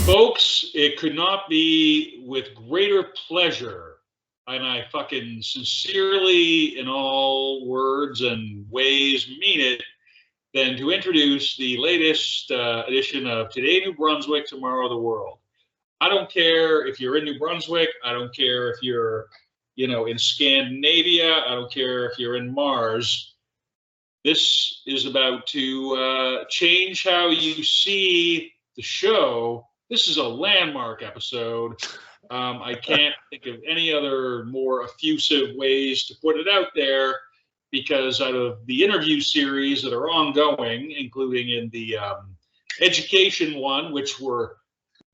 Folks, it could not be with greater pleasure, and I fucking sincerely, in all words and ways, mean it, than to introduce the latest edition of Today New Brunswick, Tomorrow the World. I don't care if you're in New Brunswick. I don't care if you're, in Scandinavia. I don't care if you're in Mars. This is about to change how you see the show. This is a landmark episode. I can't think of any other more effusive ways to put it out there, because out of the interview series that are ongoing, including in the education one, which we're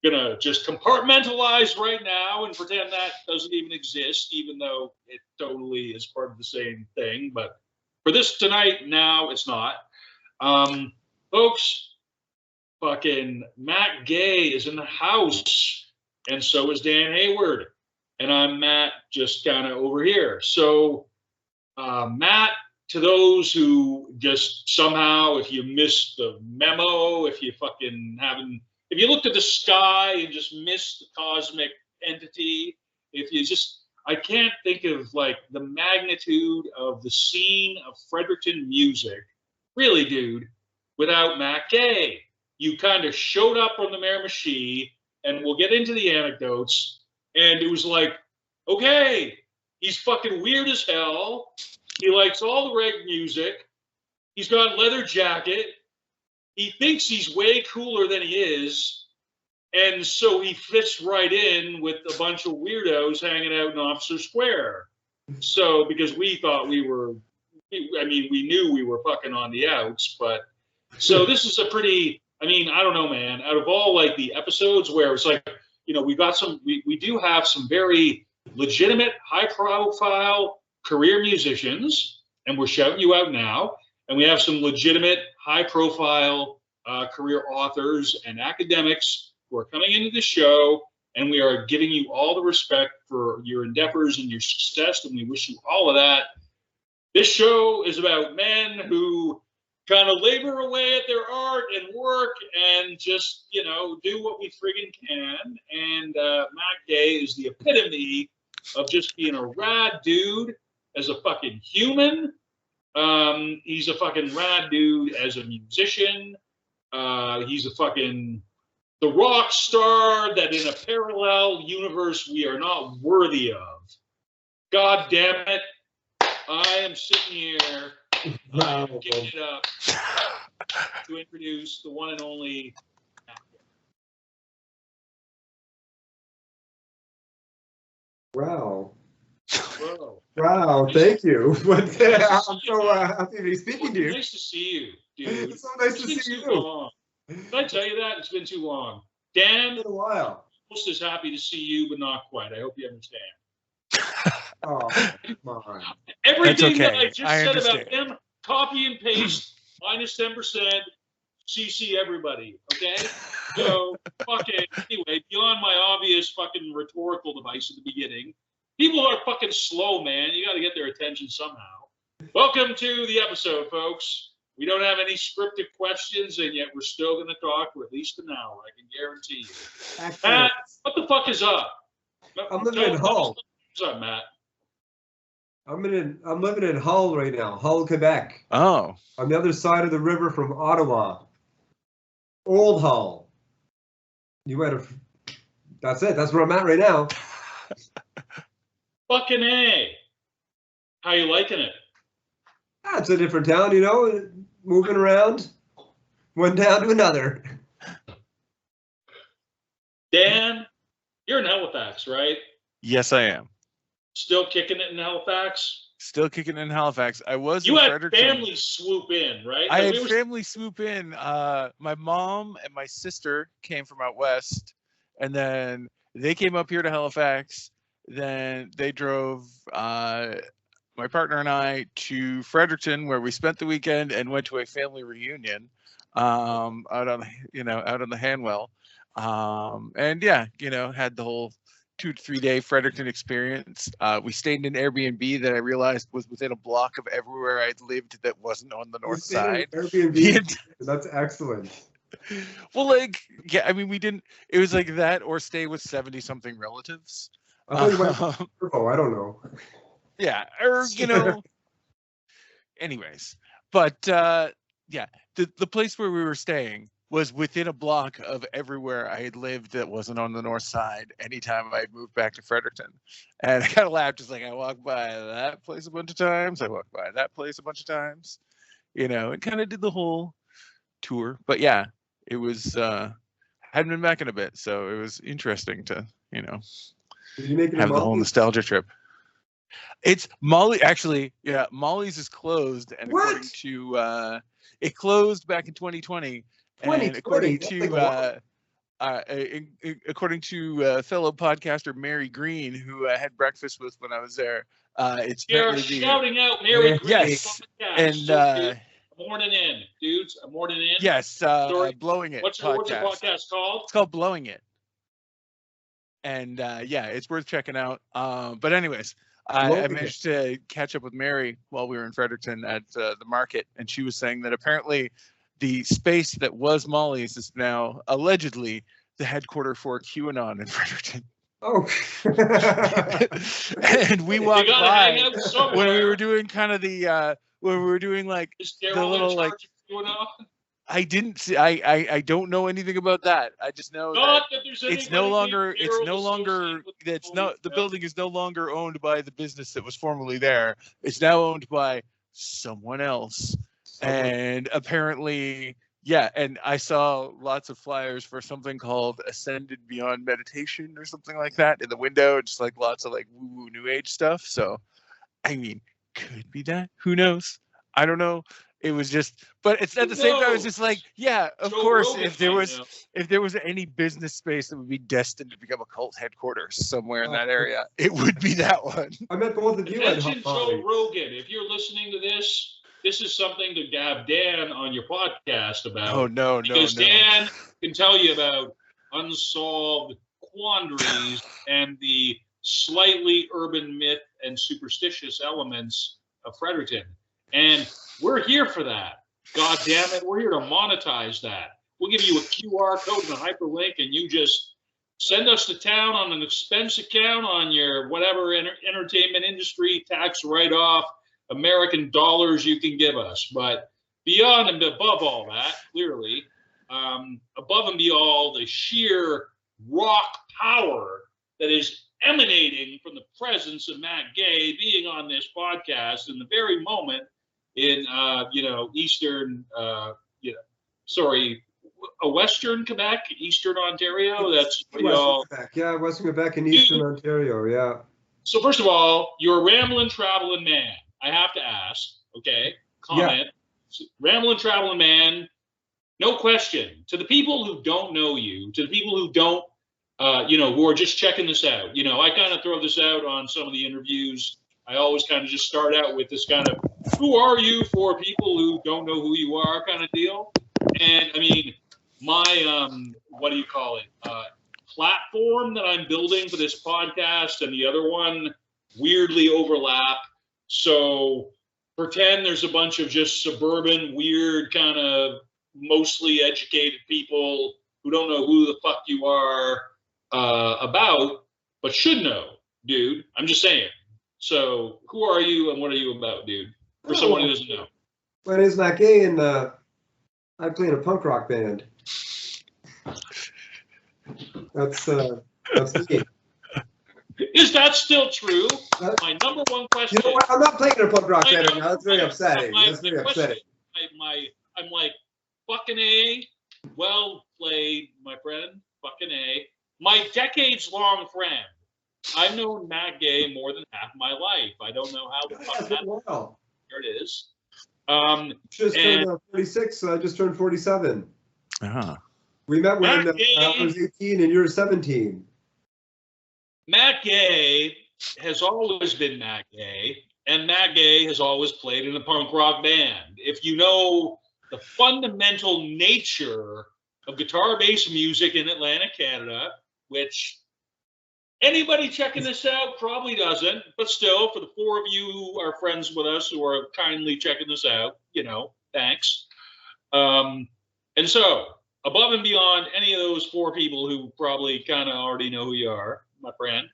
going to just compartmentalize right now and pretend that doesn't even exist, even though it totally is part of the same thing. But for this tonight, now it's not. Folks, fucking Matt Gay is in the house, and so is Dan Hayward, and I'm Matt, just kind of over here. So Matt, to those who just somehow, if you missed the memo, if you looked at the sky and just missed the cosmic entity, I can't think of like the magnitude of the scene of Fredericton music, really, dude, without Matt Gay. You kind of showed up on the Miramichi, and we'll get into the anecdotes, and it was like, okay, he's fucking weird as hell. He likes all the reg music. He's got a leather jacket. He thinks he's way cooler than he is. And so he fits right in with a bunch of weirdos hanging out in Officer Square. So, because we thought we knew we were fucking on the outs, but so this is a pretty, I don't know, man, out of all like the episodes where it's like, we do have some very legitimate, high profile career musicians, and we're shouting you out now. And we have some legitimate, high-profile career authors and academics who are coming into the show, and we are giving you all the respect for your endeavors and your success, and we wish you all of that. This show is about men who kind of labor away at their art and work and just, do what we friggin' can. And Matt Gay is the epitome of just being a rad dude as a fucking human. He's a fucking rad dude as a musician. He's the rock star that in a parallel universe we are not worthy of. God damn it. I am sitting here giving it up to introduce the one and only. Wow. Whoa. Wow, thank you. I'm so happy to be speaking to you. Nice to see you, dude. It's so nice to see you. Long. Did I tell you that? It's been too long. Dan, it's been a while. Almost as happy to see you, but not quite. I hope you understand. Oh, come on. Everything that I just said about him, copy and paste, minus 10%, CC everybody, okay? So, anyway, beyond my obvious fucking rhetorical device at the beginning, people are fucking slow, man. You got to get their attention somehow. Welcome to the episode, folks. We don't have any scripted questions, and yet we're still going to talk for at least an hour. I can guarantee you. Excellent. Matt, what the fuck is up? I'm living in Hull. What's up, Matt? I'm living in Hull right now, Hull, Quebec. Oh. On the other side of the river from Ottawa. Old Hull. You might have. That's it. That's where I'm at right now. Fucking A. How you liking it? It's a different town, moving around, one town to another. Dan, you're in Halifax, right? Yes, I am. Still kicking it in Halifax? Still kicking it in Halifax. I was in Fredericton. You had family swoop in, right? I had family swoop in. My mom and my sister came from out west, and then they came up here to Halifax. Then they drove my partner and I to Fredericton, where we spent the weekend and went to a family reunion out on the Hanwell. And yeah, had the whole 2 to 3 day Fredericton experience. We stayed in an Airbnb that I realized was within a block of everywhere I'd lived that wasn't on the north side. Airbnb. That's excellent. Well, like, yeah, I mean, we didn't. It was like that, or stay with 70-something relatives. I thought you went Um, to Turbo, I don't know. yeah, or anyways, but yeah, the place where we were staying was within a block of everywhere I had lived that wasn't on the north side anytime I moved back to Fredericton. And I kind of laughed, just like, I walked by that place a bunch of times, I walked by that place a bunch of times, and kind of did the whole tour. But yeah, it was hadn't been back in a bit, so it was interesting to Did you make it have the whole nostalgia trip. It's Molly, actually, yeah, Molly's is closed, and What? according to it closed back in 2020, and 2020, according to fellow podcaster Mary Green, who I had breakfast with when I was there, it's You're shouting out Mary Green. Yes, podcast. and Morning in, dudes. Morning in. Yes, Blowing It. What's the podcast called? It's called Blowing It. And yeah, it's worth checking out. But anyways, I managed to catch up with Mary while we were in Fredericton at the market, and she was saying that apparently the space that was Molly's is now allegedly the headquarters for QAnon in Fredericton. Oh. And we walked by when we were doing kind of the when we were doing like the little like. I didn't see. I don't know anything about that. I just know that it's no longer. The building is no longer owned by the business that was formerly there. It's now owned by someone else, and apparently, yeah. And I saw lots of flyers for something called Ascended Beyond Meditation or something like that in the window. Just like lots of like woo-woo new age stuff. So, I mean, could be that. Who knows? I don't know. It was just, but it's at the same time, it was just like, yeah, of course, if there was any business space that would be destined to become a cult headquarters somewhere in that area, it would be that one. I met both of you. Attention, Joe Rogan. If you're listening to this, this is something to have Dan on your podcast about. Oh no, because Dan can tell you about unsolved quandaries and the slightly urban myth and superstitious elements of Fredericton. And we're here for that. God damn it. We're here to monetize that. We'll give you a QR code and a hyperlink, and you just send us to town on an expense account on your whatever entertainment industry tax write-off American dollars you can give us. But beyond and above all that, clearly, above and beyond the sheer rock power that is emanating from the presence of Matt Gay being on this podcast in the very moment in eastern western Quebec, eastern Ontario. That's Quebec. Yeah, western Quebec and eastern Ontario. Yeah. So first of all, you're a rambling, traveling man. I have to ask. Okay, comment. Yeah. Rambling, traveling man. No question. To the people who don't know you, to the people who don't, who are just checking this out. I kind of throw this out on some of the interviews. I always kind of just start out with this kind of, who are you for people who don't know who you are kind of deal. And I mean, my, platform that I'm building for this podcast and the other one weirdly overlap. So pretend there's a bunch of just suburban, weird kind of mostly educated people who don't know who the fuck you are about, but should know, dude. I'm just saying. So who are you and what are you about, dude? For someone who doesn't know. My name is Matt Gay, and I play in a punk rock band. That's me. Is that still true? My number one question. You know what? I'm not playing in a punk rock band now. That's very upsetting. I'm like, fucking A. Well played, my friend. Fucking A. My decades-long friend. I've known Matt Gay more than half my life. I don't know how the fuck that. Well. There it is. Just turned 46. I just turned 47. Uh-huh. We met when I was 18 and you're 17. Matt Gay has always been Matt Gay, and Matt Gay has always played in a punk rock band. If you know the fundamental nature of guitar-based music in Atlantic, Canada, which anybody checking this out probably doesn't, but still, for the four of you who are friends with us who are kindly checking this out, thanks. And so, above and beyond any of those four people who probably kind of already know who you are, my friend,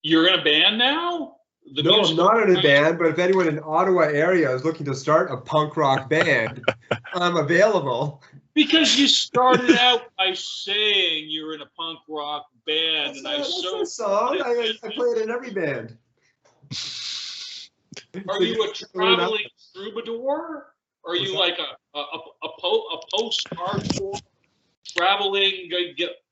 you're in a band now? No, I'm not in a band, but if anyone in Ottawa area is looking to start a punk rock band, I'm available. Because you started out by saying you're in a punk rock band, That's a song. I play it in every band. Are you a traveling troubadour? Are you like a post-hardcore traveling,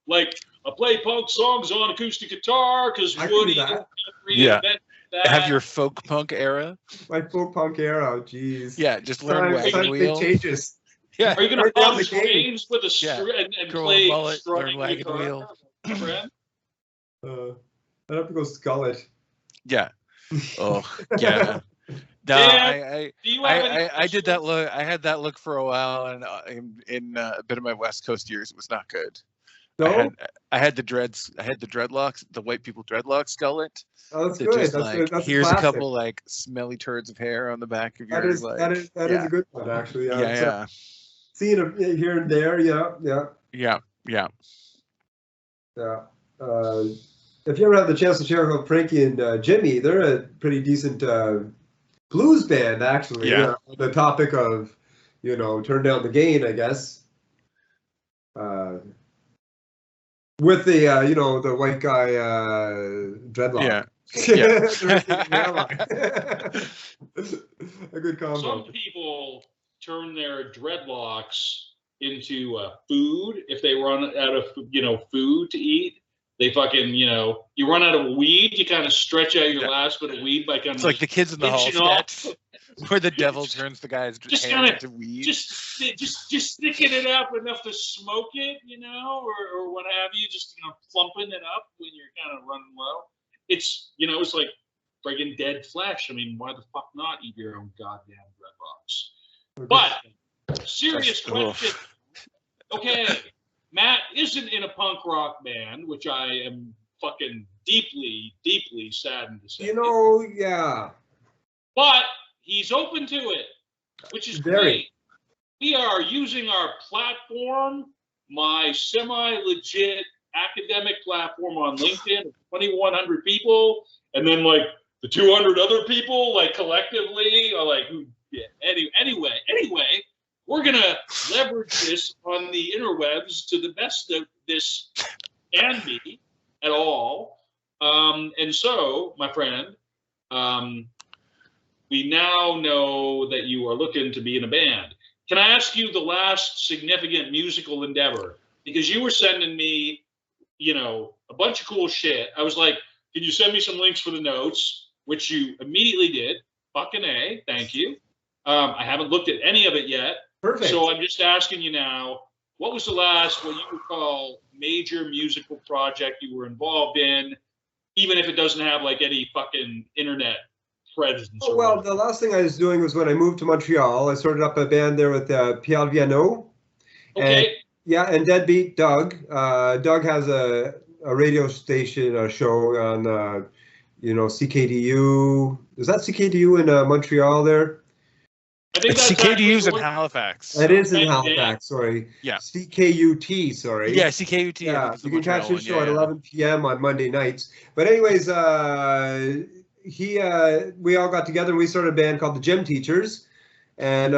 like I play punk songs on acoustic guitar because Woody reinvented that? Have your folk punk era? My folk punk era, jeez. Yeah, just learn wagon wheel. Changes. Yeah. Are you going to hum trains with a and play mullet, learn wagon guitar, wheel? Friend? I'd have to go skull it. Yeah. Oh, yeah. No, I did that look. I had that look for a while, and in a bit of my West Coast years, it was not good. No, I had the dreads. I had the dreadlocks, the white people dreadlocks gullet. Oh, that's good. That's here's a couple like smelly turds of hair on the back of your. That is a good one, actually. Yeah. Seeing it here and there, yeah. If you ever have the chance to check out Frankie and Jimmy, they're a pretty decent blues band, actually. Yeah. The topic of, turn down the gain, I guess. With the, the white guy dreadlock. A good combo. Some people turn their dreadlocks into food if they run out of, food to eat. They fucking, you run out of weed, you kind of stretch out your last bit of weed by kind of. It's like the Kids in the Hall sketch, where the devil turns the guy's hand into weed. Just sticking it up enough to smoke it, or what have you, just plumping it up when you're kind of running low. It's it's like friggin' dead flesh. I mean, why the fuck not eat your own goddamn dreadlocks? But serious question. Okay. Matt isn't in a punk rock band, which I am fucking deeply, deeply saddened to say. Yeah. But he's open to it, which is great. We are using our platform, my semi-legit academic platform on LinkedIn, 2,100 people, and then like the 200 other people, like collectively, are like, anyway. We're going to leverage this on the interwebs to the best of this can be at all. And so, my friend, we now know that you are looking to be in a band. Can I ask you the last significant musical endeavor? Because you were sending me, a bunch of cool shit. I was like, can you send me some links for the notes? Which you immediately did. Fucking A, thank you. I haven't looked at any of it yet. Perfect. So I'm just asking you now, what was the last, what you would call, major musical project you were involved in, even if it doesn't have like any fucking internet presence? Oh, well, the last thing I was doing was when I moved to Montreal. I started up a band there with Pierre Viano. Okay. And Deadbeat Doug. Doug has a radio station, a show on, CKDU. Is that CKDU in Montreal there? I think that's CKDU's in Halifax. It is in Halifax, sorry. Yeah. CKUT, sorry. Yeah, CKUT. Yeah, you can catch his show at 11 p.m. on Monday nights. But anyways, we all got together and we started a band called the Gym Teachers. And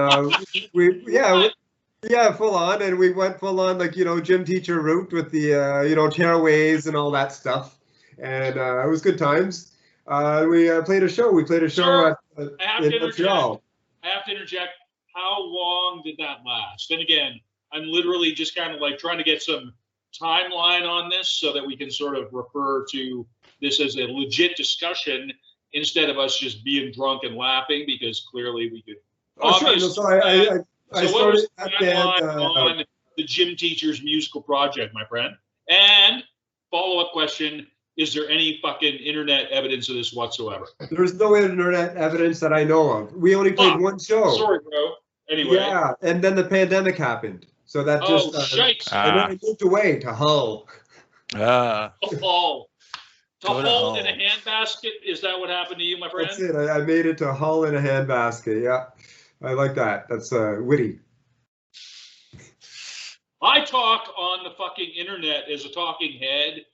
full on. And we went full on, like, gym teacher route with the, tearaways and all that stuff. And it was good times. We played a show. We played a show in Montreal. I have to interject. How long did that last? And again, I'm literally just kind of like trying to get some timeline on this so that we can sort of refer to this as a legit discussion instead of us just being drunk and laughing, because clearly we could. Oh, sure. So I started that band on the Gym Teachers musical project, my friend. And follow-up question. Is there any fucking internet evidence of this whatsoever? There's no internet evidence that I know of. We only played one show. Sorry, bro. Anyway. Yeah, and then the pandemic happened. So that just... And then I moved away to Hull. To Hull. To Hull in a handbasket? Is that what happened to you, my friend? That's it. I made it to Hull in a handbasket, yeah. I like that. That's witty. I talk on the fucking internet as a talking head.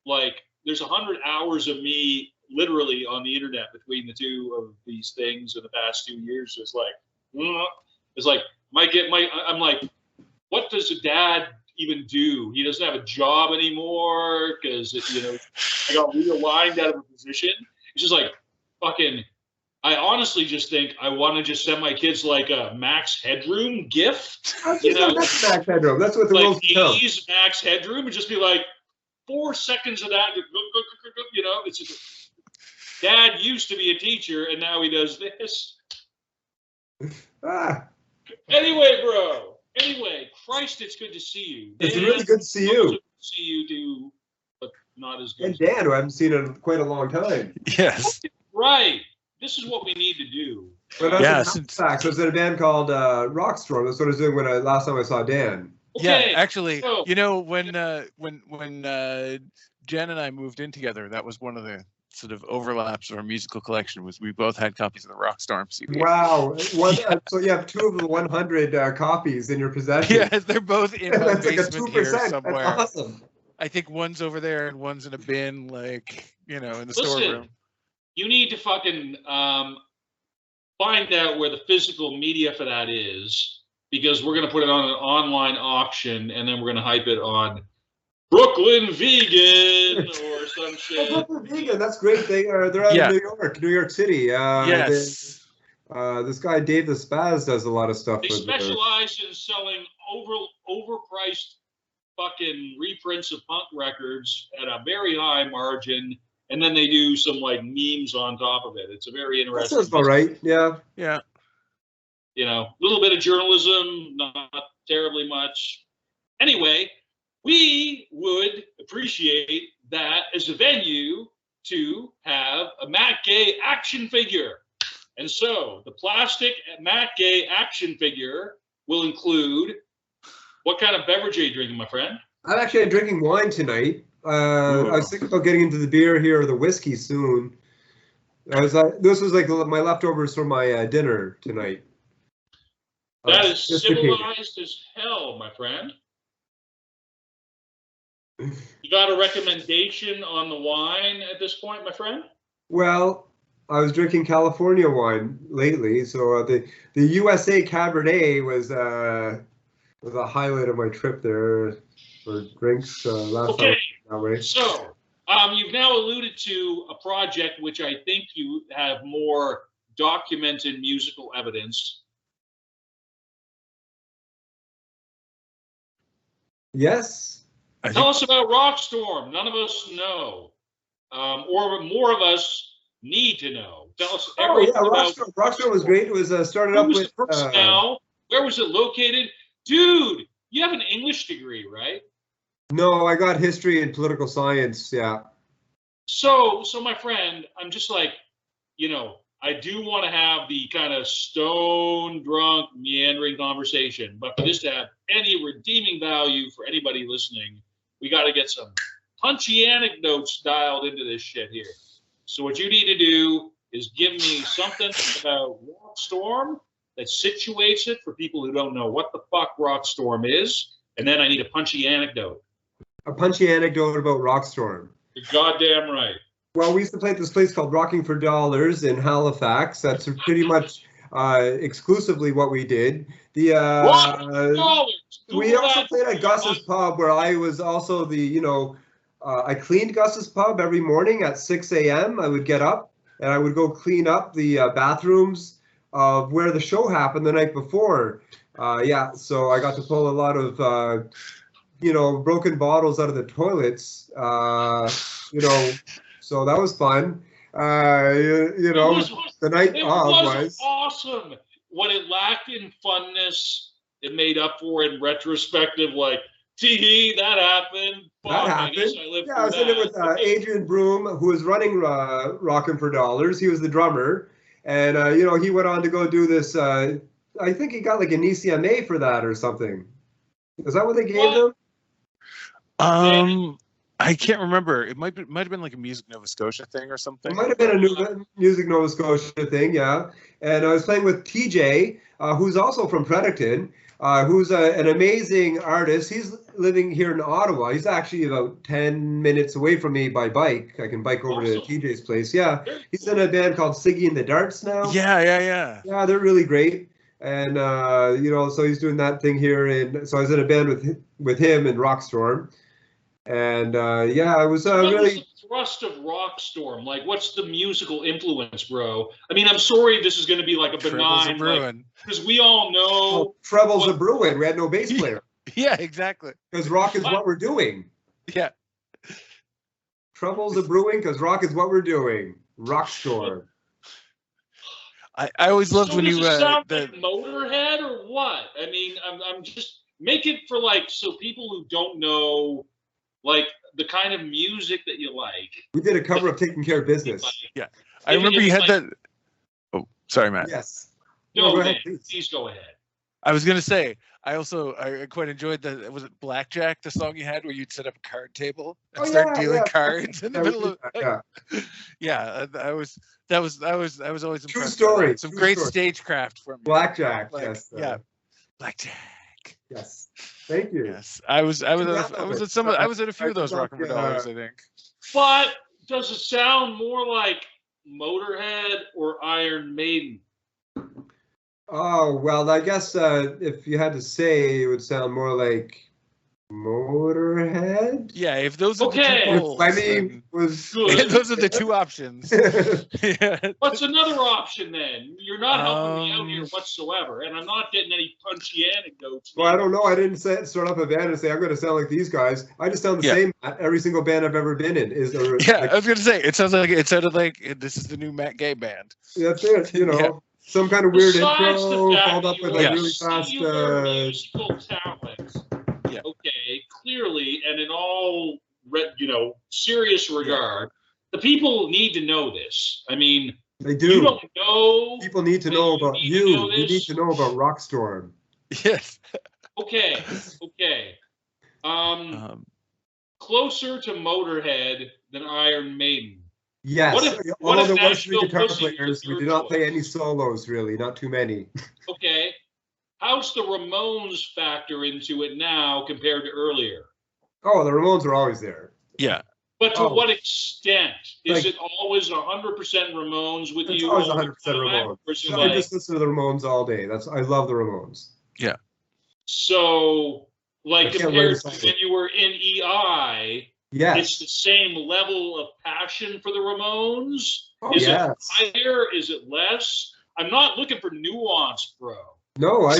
Like, there's 100 hours of me literally on the internet between the two of these things in the past 2 years. It's like, I'm like, what does a dad even do? He doesn't have a job anymore because, I got realigned out of a position. It's just like, fucking, I honestly just think I want to just send my kids like a Max Headroom gift. That's Max Headroom. That's what the like world's become. 80s Max Headroom, and just be like 4 seconds of that. It's just, Dad used to be a teacher, and now he does this. Anyway, bro. Anyway, Christ, it's good to see you. It's really good to see you. Good to see you too, but not as good. And Dan, who I haven't seen in quite a long time. Yes. Right. This is what we need to do. But I was in a band called Rockstorm. That's what I was doing last time I saw Dan. Okay, yeah, actually, so, when Jen and I moved in together, that was one of the sort of overlaps of our musical collection. Was we both had copies of the Rockstorm CD. Wow! So you have 2 of the 100 copies in your possession. Yes, they're both in my basement like here somewhere. That's awesome. I think one's over there and one's in a bin, like in the storeroom. You need to fucking find out where the physical media for that is, because we're going to put it on an online auction, and then we're going to hype it on Brooklyn Vegan or some shit. Brooklyn Vegan, that's great. They're out of New York City. Yes. This guy Dave the Spaz does a lot of stuff. They specialize in selling overpriced fucking reprints of punk records at a very high margin. And then they do some like memes on top of it. It's a very interesting. That sounds all right. Yeah. Yeah. A little bit of journalism, not terribly much. Anyway, we would appreciate that as a venue to have a Matt Gay action figure. And so the plastic Matt Gay action figure will include, what kind of beverage are you drinking, my friend? I'm actually drinking wine tonight. I was thinking about getting into the beer here or the whiskey soon. This was like my leftovers from my dinner tonight. That is civilized as hell, my friend. You got a recommendation on the wine at this point, my friend? Well, I was drinking California wine lately, so the USA Cabernet was a highlight of my trip there for drinks last time. So, you've now alluded to a project which I think you have more documented musical evidence. Yes. Tell us about Rockstorm. None of us know, or more of us need to know. Tell us everything about Rockstorm was great. It was started up with. Where was it located, dude? You have an English degree, right? No, I got history and political science, yeah. So my friend, I'm just like, I do want to have the kind of stone drunk meandering conversation, but for this to have any redeeming value for anybody listening, we got to get some punchy anecdotes dialed into this shit here. So what you need to do is give me something about Rockstorm that situates it for people who don't know what the fuck Rockstorm is, and then I need a punchy anecdote. A punchy anecdote about Rockstorm. You're goddamn right. Well, we used to play at this place called Rocking for Dollars in Halifax. That's pretty much exclusively what we did. We also played at Gus's Pub, where I was also I cleaned Gus's Pub every morning at 6 a.m. I would get up and I would go clean up the bathrooms of where the show happened the night before. So I got to pull a lot of broken bottles out of the toilets, so that was fun. The night was awesome. What it lacked in funness, it made up for in retrospective, like, tee, that happened. That happened. I was in it with Adrian Broom, who was running Rockin' for Dollars. He was the drummer. And, he went on to go do this. I think he got like an ECMA for that or something. Is that what they gave him? I can't remember. It might have been like a Music Nova Scotia thing or something. It might have been a Music Nova Scotia thing, yeah. And I was playing with TJ, who's also from Fredericton. who's an amazing artist. He's living here in Ottawa. He's actually about 10 minutes away from me by bike. I can bike over to TJ's place. Yeah, he's in a band called Siggy and the Darts now. Yeah. Yeah, they're really great. And so he's doing that thing here. So I was in a band with him in Rockstorm. And I was really. What's the thrust of Rockstorm? Like, what's the musical influence, bro? I mean, I'm sorry, this is going to be like a benign, because we all know Trebles a Bruin. We had no bass player. Yeah, exactly. Because rock is what we're doing. Yeah. Trebles a Brewing because rock is what we're doing. Rockstorm. I always loved when you sound like Motorhead or what? I mean, I'm just make it for so people who don't know the kind of music that you like. We did a cover of Taking Care of Business. Yeah, I remember you had that. Oh, sorry, Matt. Yes. No, go ahead. Please go ahead. I was gonna say, I quite enjoyed was it Blackjack, the song you had where you'd set up a card table and start dealing cards in the middle of. That was always impressed. True story. Some great stagecraft from Blackjack. Yes. Blackjack. Yes. Thank you. Yes, I was at a few of those Rock and Roll Dollars, I think. But does it sound more like Motorhead or Iron Maiden? Oh well, I guess if you had to say, it would sound more like Motorhead. Yeah, if those are the two polls, those are the two options. Yeah. What's another option then? You're not helping me out here whatsoever, and I'm not getting any punchy anecdotes. Well, I don't know. I didn't start up a band and say I'm going to sound like these guys. I just sound the same. Every single band I've ever been in is. I was going to say it sounded like this is the new Matt Gay band. That's it. Some kind of weird intro followed up with really fast. Musical talent. Yeah. Okay, clearly, and in all serious regard, the people need to know this. I mean, they do. You don't know. People need to know about you. You need to know about Rockstorm. Yes. Okay. Closer to Motorhead than Iron Maiden. Yes. Although there were 3 guitar players, we did not play any solos, really. Not too many. Okay. How's the Ramones factor into it now compared to earlier? Oh, the Ramones are always there. Yeah. But to what extent? Is it always 100% Ramones with you? It's always 100% Ramones. I just listen to the Ramones all day. I love the Ramones. Yeah. So, compared to when you were in EI, yes, it's the same level of passion for the Ramones? Is it higher? Is it less? I'm not looking for nuance, bro. No, I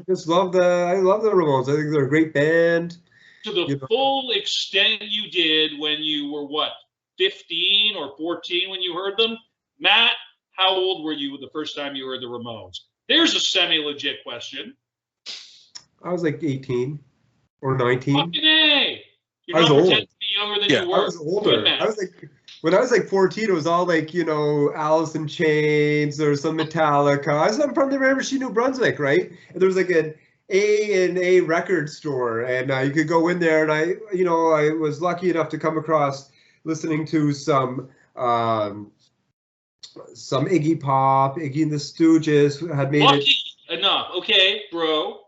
just love I love the Ramones. I think they're a great band. To the full extent you did when you were 15 or 14 when you heard them? Matt, how old were you the first time you heard the Ramones? There's a semi-legit question. I was 18 or 19. Fucking A! You're I was not old. pretending to be younger than you were. I was older. When I was 14, it was all Alice in Chains or some Metallica. I'm from the Miramichi, New Brunswick, right? And there was an A&A record store, and you could go in there, and I was lucky enough to come across listening to some Iggy Pop, Iggy and the Stooges had made lucky enough. Okay, bro.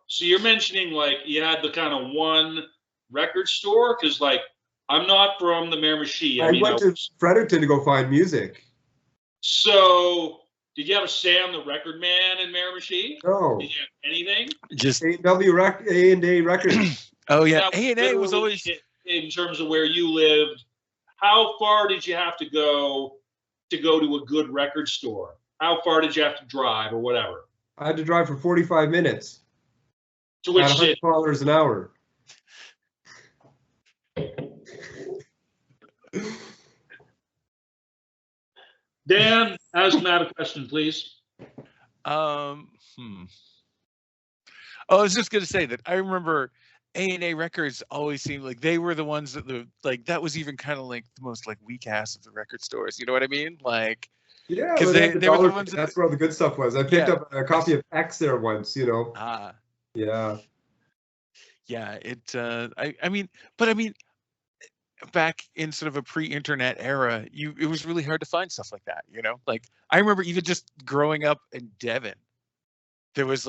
So you're mentioning you had the kind of one record store? Because I'm not from the Miramichi. I went to Fredericton to go find music. So did you have a Sam the Record Man in Miramichi? No. Did you have anything? Just A&A Records. Oh yeah, A&A was always in terms of where you lived. How far did you have to go to a good record store? How far did you have to drive or whatever? I had to drive for 45 minutes. To which at $100 an hour. Dan, ask Matt a question, please. I was just gonna say that I remember A&A Records always seemed like they were the ones that that was even kind of the most weak ass of the record stores. You know what I mean? Yeah, because they were the ones. That's where all the good stuff was. I picked up a copy of X there once. Yeah. Yeah. I mean, back in sort of a pre-internet era, it was really hard to find stuff like that. I remember even just growing up in Devon, there was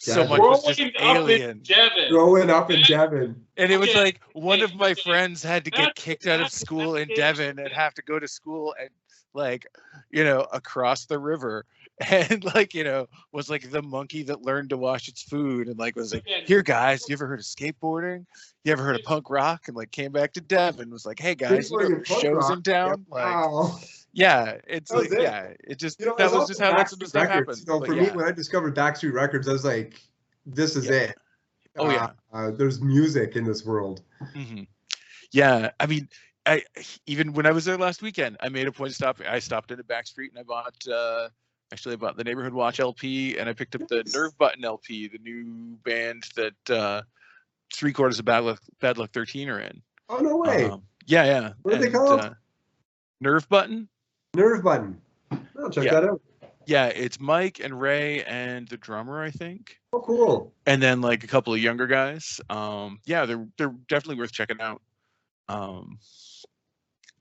so much Devon. was just Growing up in alien. Devon. Growing up in Devon. And it was Okay, like one of my okay, friends had to get that's- kicked out of that's- school in that's- Devon and have to go to school and like, you know, across the river. And like, you know, was like the monkey that learned to wash its food and like was like, Again, here guys, you ever heard of skateboarding? You ever heard of punk rock? And like came back to Devon, was like, hey guys, you know, Skateboarding and there's punk shows rock. in town. Yeah, Like, wow. yeah, it's That was like, it. yeah, it just You know, that it's was just also how that sort of Backstreet stuff Records. happened. You know, But for yeah. me, when I discovered Backstreet Records, I was like, this is Yeah. it. Oh yeah. There's music in this world. Mm-hmm. Yeah, I mean, I even when I was there last weekend, I made a point of stopping. I stopped into Backstreet and I bought actually I bought the Neighborhood Watch LP and I picked up the Nerve Button LP, the new band that 3/4 of Bad Luck 13 are in. Oh, no way. Yeah. What are they called? Nerve Button. Nerve Button. I'll check Yeah. that out. Yeah, it's Mike and Ray and the drummer, I think. Oh, cool. And then like a couple of younger guys. Yeah, they're definitely worth checking out.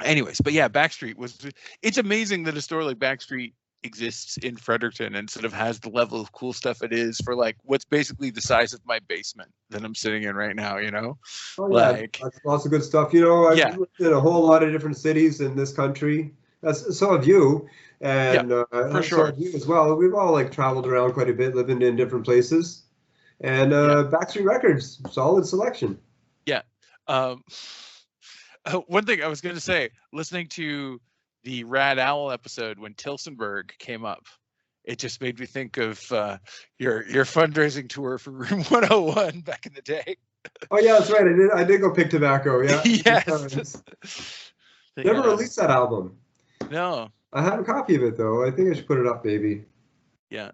Anyways, but yeah, Backstreet it's amazing that a store like Backstreet exists in Fredericton and sort of has the level of cool stuff it is for like what's basically the size of my basement that I'm sitting in right now, you know? Oh, yeah. Like, That's lots of good stuff. You know, I've Yeah. lived in a whole lot of different cities in this country. So have you. And so sure. have you as well. We've all like traveled around quite a bit, living in different places. And Backstreet Records, solid selection. Yeah. One thing I was going to say, listening to the Rad Owl episode when Tilsonburg came up, it just made me think of your fundraising tour for Room 101 back in the day. Oh yeah, that's right. I did go pick tobacco. Yeah. Yes. Never released that album. No. I have a copy of it though. I think I should put it up, baby. Yeah.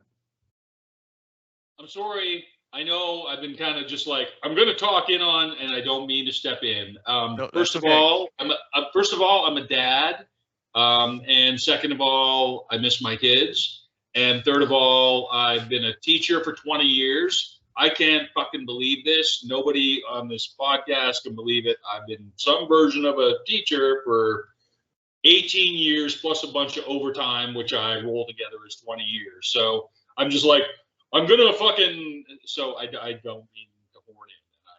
I'm sorry. I know I've been kind of just like, I'm going to talk in on, and I don't mean to step in. No, first of all, I'm a dad. And second of all, I miss my kids. And third of all, I've been a teacher for 20 years. I can't fucking believe this. Nobody on this podcast can believe it. I've been some version of a teacher for 18 years plus a bunch of overtime, which I roll together as 20 years. So I'm just like, I'm going to fucking, so I don't mean to hoard in. I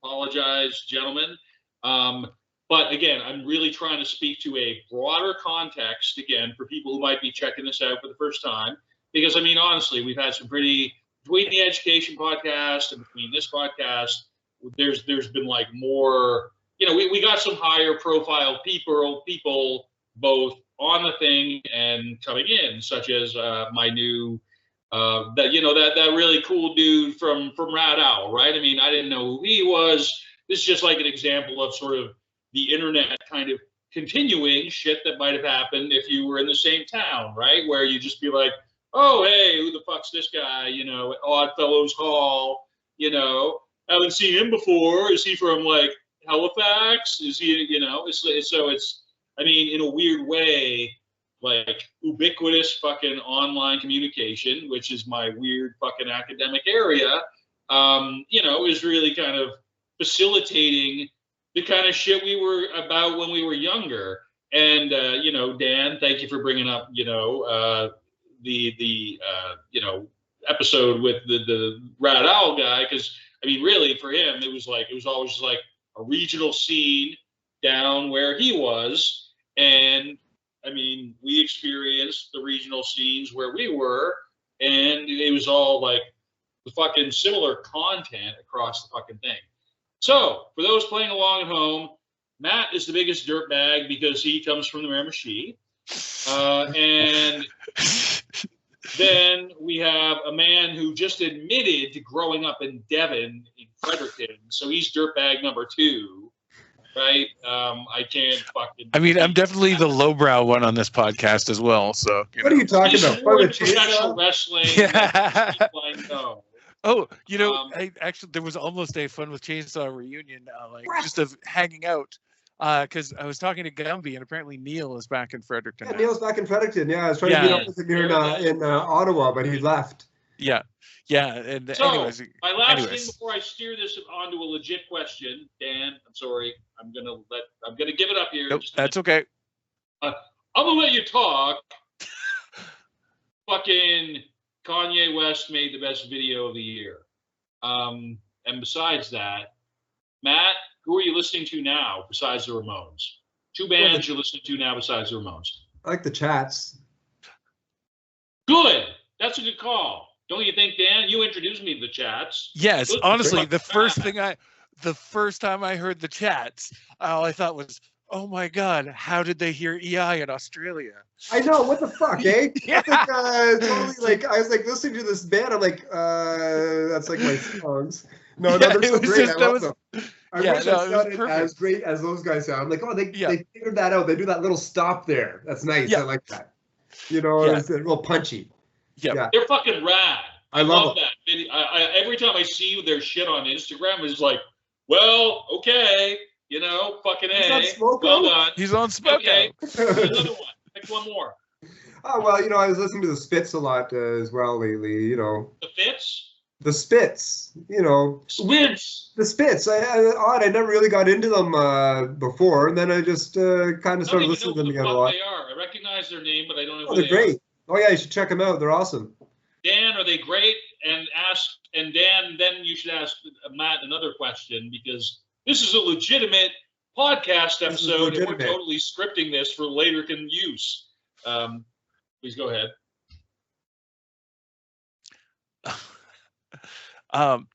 apologize, gentlemen. But again, I'm really trying to speak to a broader context, again, for people who might be checking this out for the first time. Because, I mean, honestly, we've had some pretty, between the education podcast and between this podcast, there's been like more, you know, we got some higher profile people both on the thing and coming in, such as my new, that really cool dude from Rad Owl, right? I mean, I didn't know who he was. This is just like an example of sort of the internet kind of continuing shit that might have happened if you were in the same town, right? Where you just be like, oh, hey, who the fuck's this guy? You know, at Oddfellows Hall, you know, haven't seen him before. Is he from like Halifax? Is he, you know, it's, I mean, in a weird way, like ubiquitous fucking online communication, which is my weird fucking academic area, you know, is really kind of facilitating the kind of shit we were about when we were younger. And, you know, Dan, thank you for bringing up, you know, the you know, episode with the Rad Owl guy. Cause I mean, really for him, it was always just like a regional scene down where he was. And I mean, we experienced the regional scenes where we were, and it was all like the fucking similar content across the fucking thing. So, for those playing along at home, Matt is the biggest dirtbag because he comes from the Miramichi. And then we have a man who just admitted to growing up in Devon, in Fredericton. So he's dirtbag number 2, right? I can't fucking. I mean, I'm definitely the lowbrow one on this podcast as well. So, what are you talking about? Professional wrestling. Yeah. No. Oh, you know, I actually there was almost a Fun with Chainsaw reunion, like just of hanging out, because I was talking to Gumby, and apparently Neil is back in Fredericton. Yeah, Neil's back in Fredericton. Yeah, I was trying to meet up with him here in Ottawa, but he left. Yeah, and so, anyways, my last thing before I steer this onto a legit question, Dan, I'm sorry, I'm gonna give it up here. Nope, that's okay. I'm gonna let you talk. Fucking Kanye West made the best video of the year. And besides that, Matt, who are you listening to now besides the Ramones? Two bands you're listening to now besides the Ramones. I like the Chats. Good. That's a good call. Don't you think, Dan? You introduced me to the Chats. Yes, Those honestly, are the first time I heard the Chats, all I thought was, oh my God, how did they hear EI in Australia? I know, what the fuck, eh? Yeah. It's like, totally like, I was like listening to this band, I'm like, that's like my songs. No, they're so great, I love them. I wish I sounded as great as those guys sound. I'm like, oh, they figured that out. They do that little stop there. That's nice, I like that. You know, it's a real punchy. Yeah. They're fucking rad. I love that video. Every time I see their shit on Instagram, it's like, well, okay, you know, fucking A. Well done. He's on Smoko. Okay. Another one. Pick one more. Oh, well, you know, I was listening to the Spits a lot as well lately, you know. The Fits? The Spits, you know. Spits. The Spits. I never really got into them before, and then I just kind of started listening to them again a lot. They are. I recognize their name, but I don't know who they they're great. Are. Oh, yeah, you should check them out. They're awesome. Dan, are they great? And Dan, then you should ask Matt another question, because this is a legitimate podcast episode, and we're totally scripting this for later use. Please go ahead.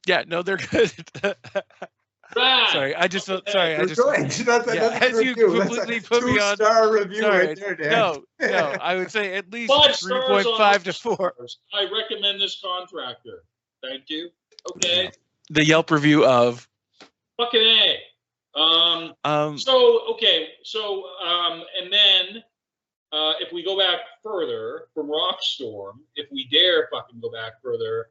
Yeah, no, they're good. Sorry, I just felt sorry. That's as you completely put me on. 2-star review right there, Dan. No, I would say at least 3.5 to 4. I recommend this contractor. Thank you. Okay. The Yelp review of fucking A. And then if we go back further from Rockstorm, if we dare fucking go back further,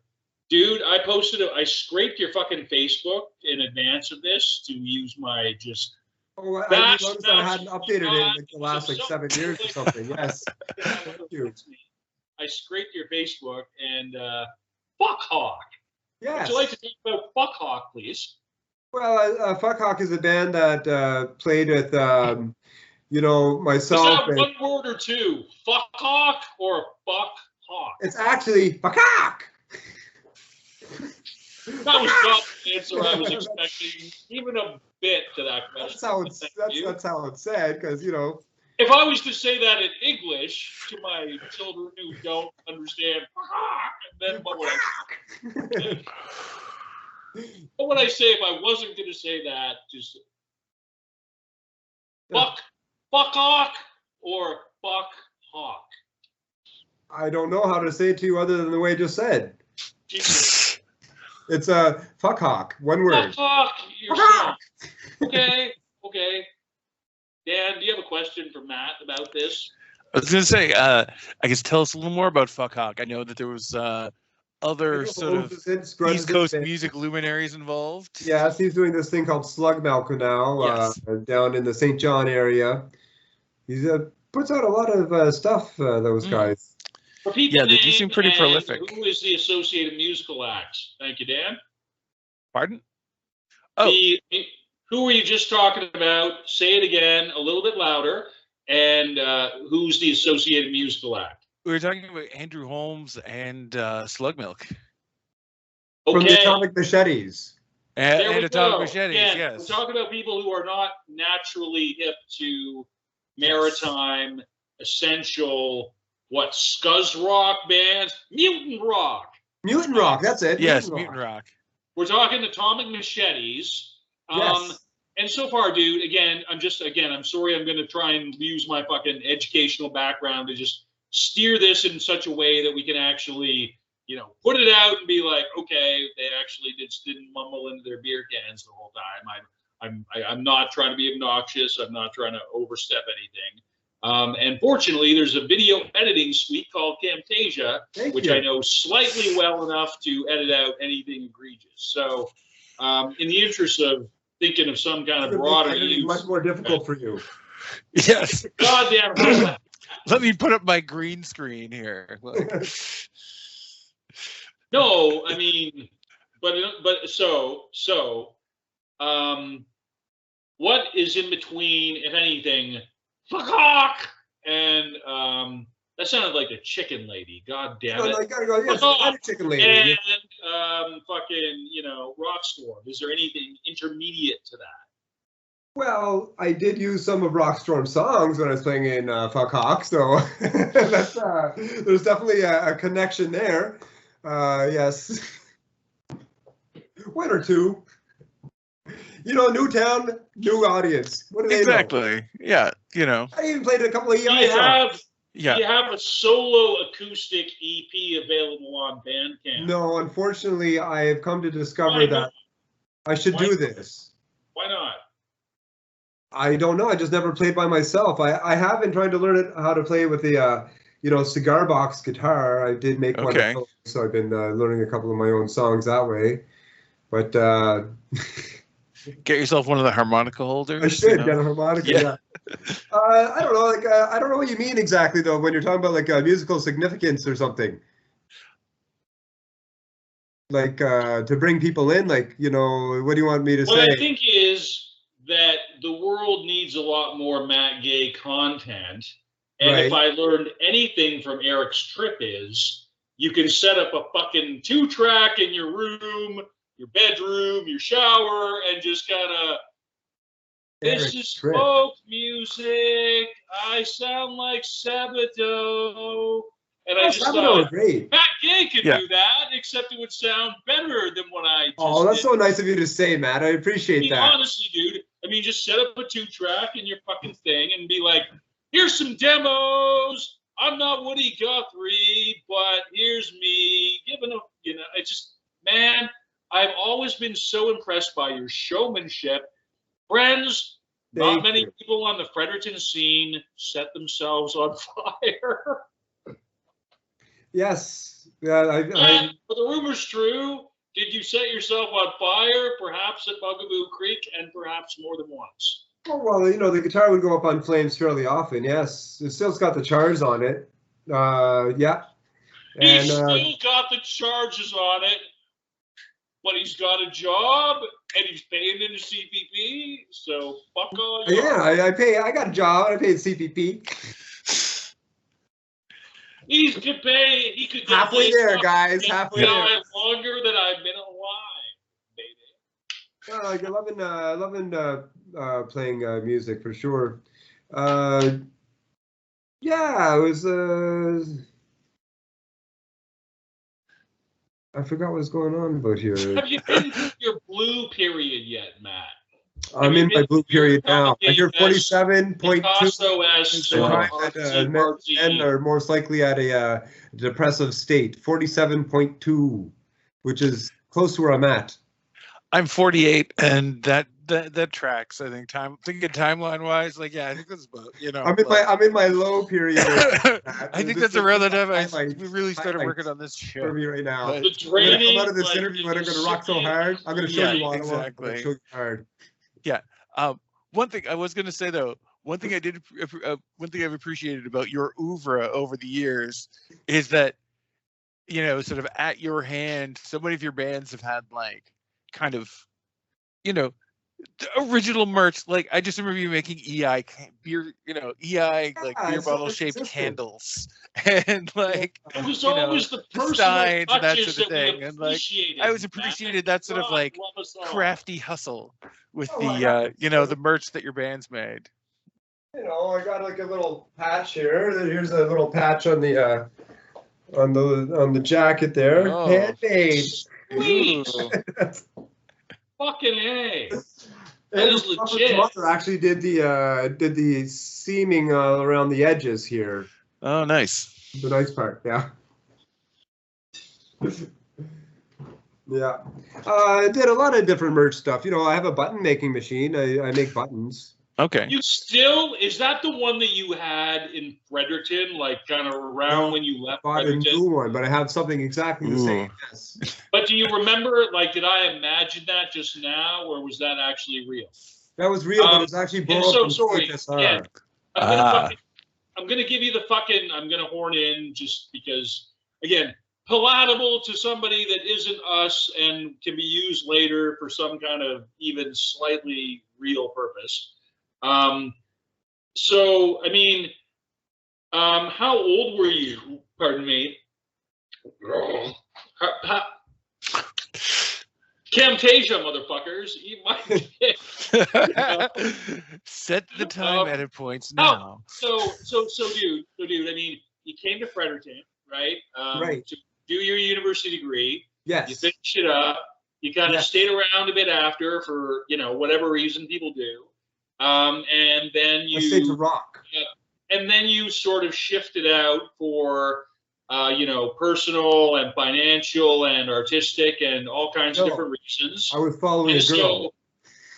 dude, I scraped your fucking Facebook in advance of this to use my just. Oh, I noticed that I hadn't updated it in like the last 7 years or something. Yes. Thank you. I scraped your Facebook and Fuck Hawk. Yes. Would you like to talk about Fuck Hawk, please? Well, Fuck Hawk is a band that played with, you know, myself. Is that one word or two? Fuck Hawk or Fuck Hawk? It's actually Fuck Hawk. That was not the answer I was expecting, even a bit to that question. That's how it's said, because, you know. If I was to say that in English to my children who don't understand, and then what would I say? What would I say if I wasn't going to say that? Just fuck hawk or fuck hawk. I don't know how to say it to you other than the way you just said. Jesus. It's a fuck hawk, one word. Fuck hawk yourself. Okay. Dan, do you have a question for Matt about this? I was going to say, I guess tell us a little more about Fuck Hawk. I know that there was other sort of East Coast music luminaries involved. Yes, he's doing this thing called Slug Milk now, down in the St. John area. He puts out a lot of stuff, those guys. They do seem pretty prolific. Who is the associated musical act? Thank you, Dan. Pardon? Oh. Who were you just talking about? Say it again, a little bit louder. And who's the associated musical act? We were talking about Andrew Holmes and Slug Milk. Okay. From the Atomic Machetes. And Atomic Machetes, yes. We're talking about people who are not naturally hip to maritime, essential, scuzz rock bands? Mutant rock. Mutant rock, that's it. Yes, Mutant rock. We're talking Atomic Machetes. Yes. And so far, dude, I'm sorry, I'm going to try and use my fucking educational background to just steer this in such a way that we can actually, you know, put it out and be like, okay, they actually didn't mumble into their beer cans the whole time. I'm not trying to be obnoxious. I'm not trying to overstep anything. And fortunately, there's a video editing suite called Camtasia, which I know slightly well enough to edit out anything egregious. So in the interest of thinking of some kind of broader use. Much more difficult for you. Yes. Goddamn. Let me put up my green screen here. No, I mean, but what is in between, if anything, Fuck Hawk and That sounded like a chicken lady. God damn No, it. no, you gotta go. Yes, Oh, kind of chicken lady. and fucking, Rockstorm. Is there anything intermediate to that? Well, I did use some of Rockstorm songs when I was playing in Fuck Hawk, so that's there's definitely a connection there. Yes, one or two. New town, new audience. What do they know? Exactly. Yeah. I even played a couple of EI Do songs. you have a solo acoustic EP available on Bandcamp? No, unfortunately, I have come to discover that I should do this. Why not? I don't know. I just never played by myself. I have been trying to learn how to play with the, cigar box guitar. I did make one of those, so I've been learning a couple of my own songs that way. But get yourself one of the harmonica holders. I should get a harmonica. Yeah. I don't know. I don't know what you mean exactly though when you're talking about like musical significance or something. Like to bring people in, like what do you want me to say? What I think is that the world needs a lot more Matt Gay content. And if I learned anything from Eric's trip is you can set up a fucking 2-track in your room, your bedroom, your shower, and just kind of, this is folk music. I sound like Sabato. And I just thought, great. Matt Gay could do that, except it would sound better than what I just that's did. so nice of you to say, Matt. I appreciate that. Honestly, dude. Just set up a 2-track in your fucking thing and be like, here's some demos. I'm not Woody Guthrie, but here's me giving it's just, man, I've always been so impressed by your showmanship. Friends, not many people on the Fredericton scene set themselves on fire. Yes. Yeah, but the rumor's true. Did you set yourself on fire, perhaps at Bugaboo Creek, and perhaps more than once? Oh, well, the guitar would go up on flames fairly often, yes. It still's got the charge on it. Yeah. He's still got the charges on it, but he's got a job, and he's paying into CPP, so fuck all you. Yeah, I got a job, I paid CPP. He could halfway there, guys. Halfway there. Longer than I've been alive, baby. Well, like loving playing music for sure. Yeah, it was. I forgot what was going on about here. Have you been through your blue period yet, Matt? I'm in my blue period now. I hear 47.2. Men are most likely at a depressive state. 47.2, which is close to where I'm at. I'm 48, and that tracks. I think thinking timeline wise, like I think that's about I'm in my low period. I think that's around the time we really started working on this show. For me right now. The training, I'm gonna come out of this interview and I'm gonna rock so hard. I'm gonna show you all. Exactly. I'm gonna show you hard. Yeah. One thing I was gonna say though, one thing I've appreciated about your oeuvre over the years is that, sort of at your hand, so many of your bands have had like kind of, the original merch. Like I just remember you making EI beer, beer bottle shaped candles, and like it was always the signs and that sort of thing. And like I always appreciated that sort of like crafty hustle with the merch that your band's made. I got like a little patch here. Here's a little patch on the jacket there. Oh. Handmade. Sweet. Fucking A. That is legit. Mother actually did the seaming around the edges here. Oh, nice. The nice part, yeah. Yeah. I did a lot of different merch stuff. I have a button making machine. I make buttons. Okay. Is that the one that you had in Fredericton, like kind of around when you left Fredericton? I bought a new one, but I have something exactly the same. Yes. But do you remember, like, did I imagine that just now, or was that actually real? That was real, but it's actually borrowed from CHSR. Yeah, I'm gonna give you the fucking. I'm gonna horn in just because, again, palatable to somebody that isn't us and can be used later for some kind of even slightly real purpose. So, I mean, How old were you? Pardon me. Camtasia, motherfuckers. You might Set the time edit points now. So, dude. I mean, you came to Fredericton, right? Right. To do your university degree. Yes. You finished it up. You kind of Yes. stayed around a bit after for whatever reason people do, and then you I stayed to rock. And then you sort of shifted out for personal and financial and artistic and all kinds of different reasons. I was following a girl.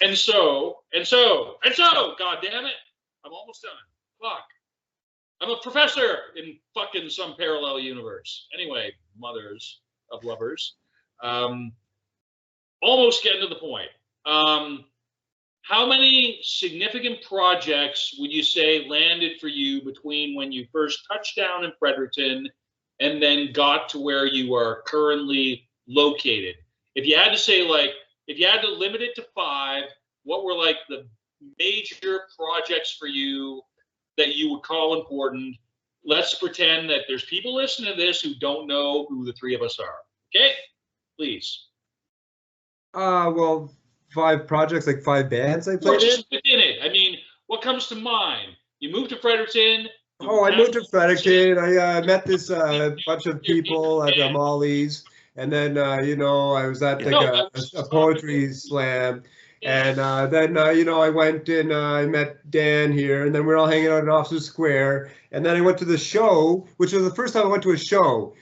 And so, God damn it, I'm almost done. Fuck. I'm a professor in fucking some parallel universe. Anyway, mothers of lovers. Almost getting to the point. How many significant projects would you say landed for you between when you first touched down in Fredericton and then got to where you are currently located? If you had to say, if you had to limit it to 5, what were the major projects for you that you would call important? Let's pretend that there's people listening to this who don't know who the 3 of us are. Okay? Please. Well, 5 projects, 5 bands I played in? Within it. I mean, what comes to mind? You moved to Fredericton. I moved to Fredericton. I met this bunch of people at Molly's, and then I was at a poetry slam, and then I went and I met Dan here, and then we were all hanging out in Officer Square, and then I went to the show, which was the first time I went to a show,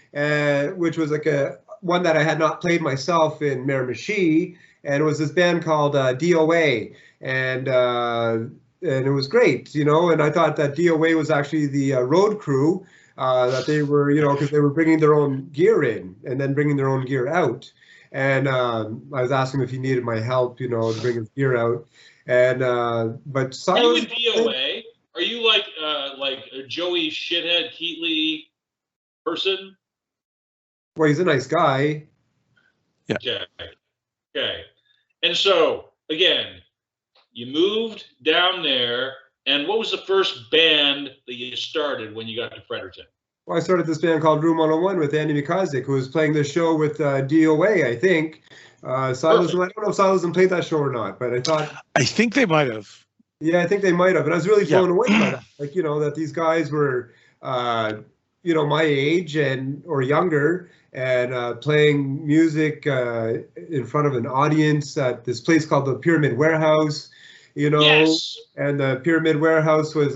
which was one that I had not played myself in Miramichi, and it was this band called DOA, and it was great, and I thought that DOA was actually the road crew, that they were, because they were bringing their own gear in and then bringing their own gear out. And I was asking him if he needed my help, to bring his gear out. And but Silas, are you with DOA? Are you like a Joey shithead Keatley person? Well, he's a nice guy. Yeah. Okay. And so again, you moved down there, and what was the first band that you started when you got to Fredericton? Well, I started this band called Room 101 with Andy McIsaac, who was playing the show with DOA, I think. Silas, I don't know if Silas played that show or not, but I think they might have. Yeah, I think they might have, and I was really blown away by that. That these guys were, my age or younger, and playing music in front of an audience at this place called the Pyramid Warehouse. Yes. And the Pyramid Warehouse was,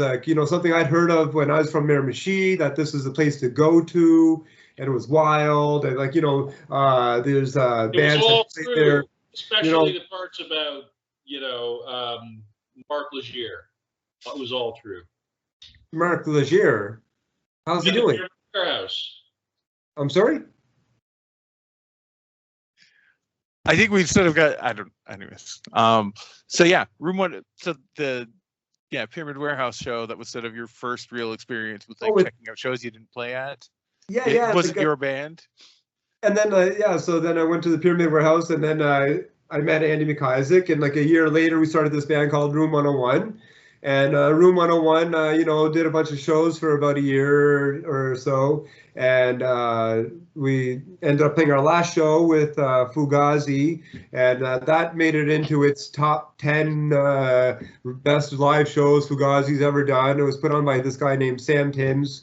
something I'd heard of when I was from Miramichi, that this was a place to go to, and it was wild, and there's bands that played there. Especially the parts about, Mark Legier. That was all true. Mark Legier? How's he doing? Warehouse. I'm sorry? I think we've sort of got, anyways. So yeah, the Pyramid Warehouse show, that was sort of your first real experience with checking out shows you didn't play at. Yeah. Was it your band? And then, so then I went to the Pyramid Warehouse, and then I met Andy McIsaac, and a year later we started this band called Room 101. And Room 101, did a bunch of shows for about a year or so. And we ended up playing our last show with Fugazi, and that made it into its top 10 best live shows Fugazi's ever done. It was put on by this guy named Sam Timms,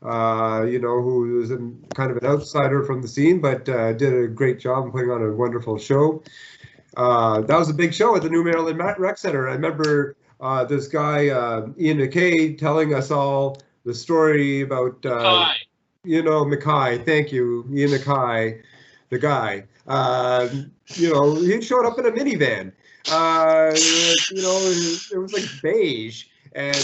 who was kind of an outsider from the scene, but did a great job putting on a wonderful show. That was a big show at the New Maryland Rec Center. I remember this guy, Ian McKay, telling us all the story about Mackay, thank you, Ian Mackay, the guy. He showed up in a minivan. It was beige, and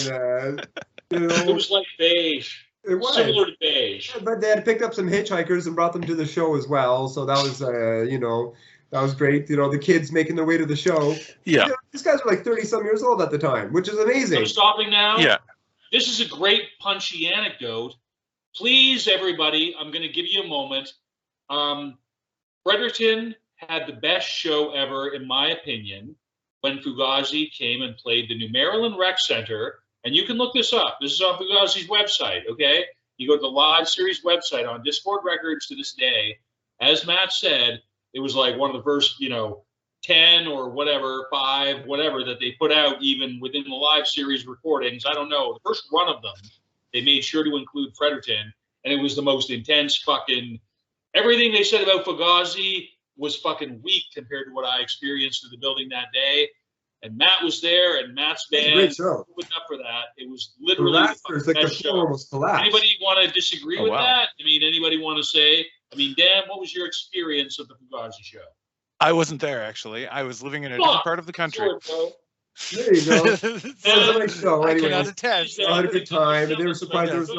it was like beige. It was similar to beige. But they had picked up some hitchhikers and brought them to the show as well. So that was, that was great. The kids making their way to the show. Yeah. These guys were 30-some years old at the time, which is amazing. I'm stopping now. Yeah. This is a great punchy anecdote. Please, everybody, I'm going to give you a moment. Fredericton had the best show ever, in my opinion, when Fugazi came and played the New Maryland Rec Center and you can look this up. This is on Fugazi's website, okay? You go to the live series website on Discord Records to this day. As Matt said, it was like one of the first, 10 or whatever, 5, whatever, that they put out even within the live series recordings. I don't know. The first run of them, they made sure to include Fredericton, and it was the most intense fucking... Everything they said about Fugazi was fucking weak compared to what I experienced in the building that day. And Matt was there, and Matt's band opened up for that. It was literally the best show. Almost collapsed. Anybody want to disagree with that? I mean, anybody want to say? I mean, Dan, what was your experience of the Fugazi show? I wasn't there, actually. I was living in a different part of the country. There you go. It was a nice show. I cannot attest. I had a good time, and they were surprised there was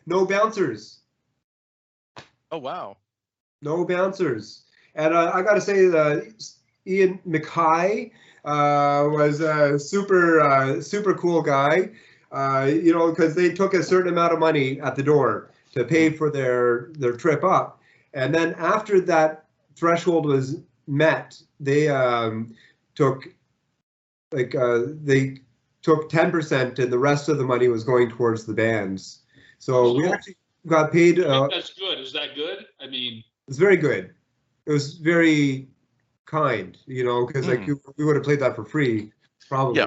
no bouncers. Oh, wow. No bouncers. And I got to say, Ian McKay was a super cool guy, because they took a certain amount of money at the door to pay for their trip up. And then after that threshold was met, they took 10%, and the rest of the money was going towards the bands. So we actually got paid. I think that's good. Is that good? I mean, it's very good. It was very kind, because we would have played that for free, probably. Yeah.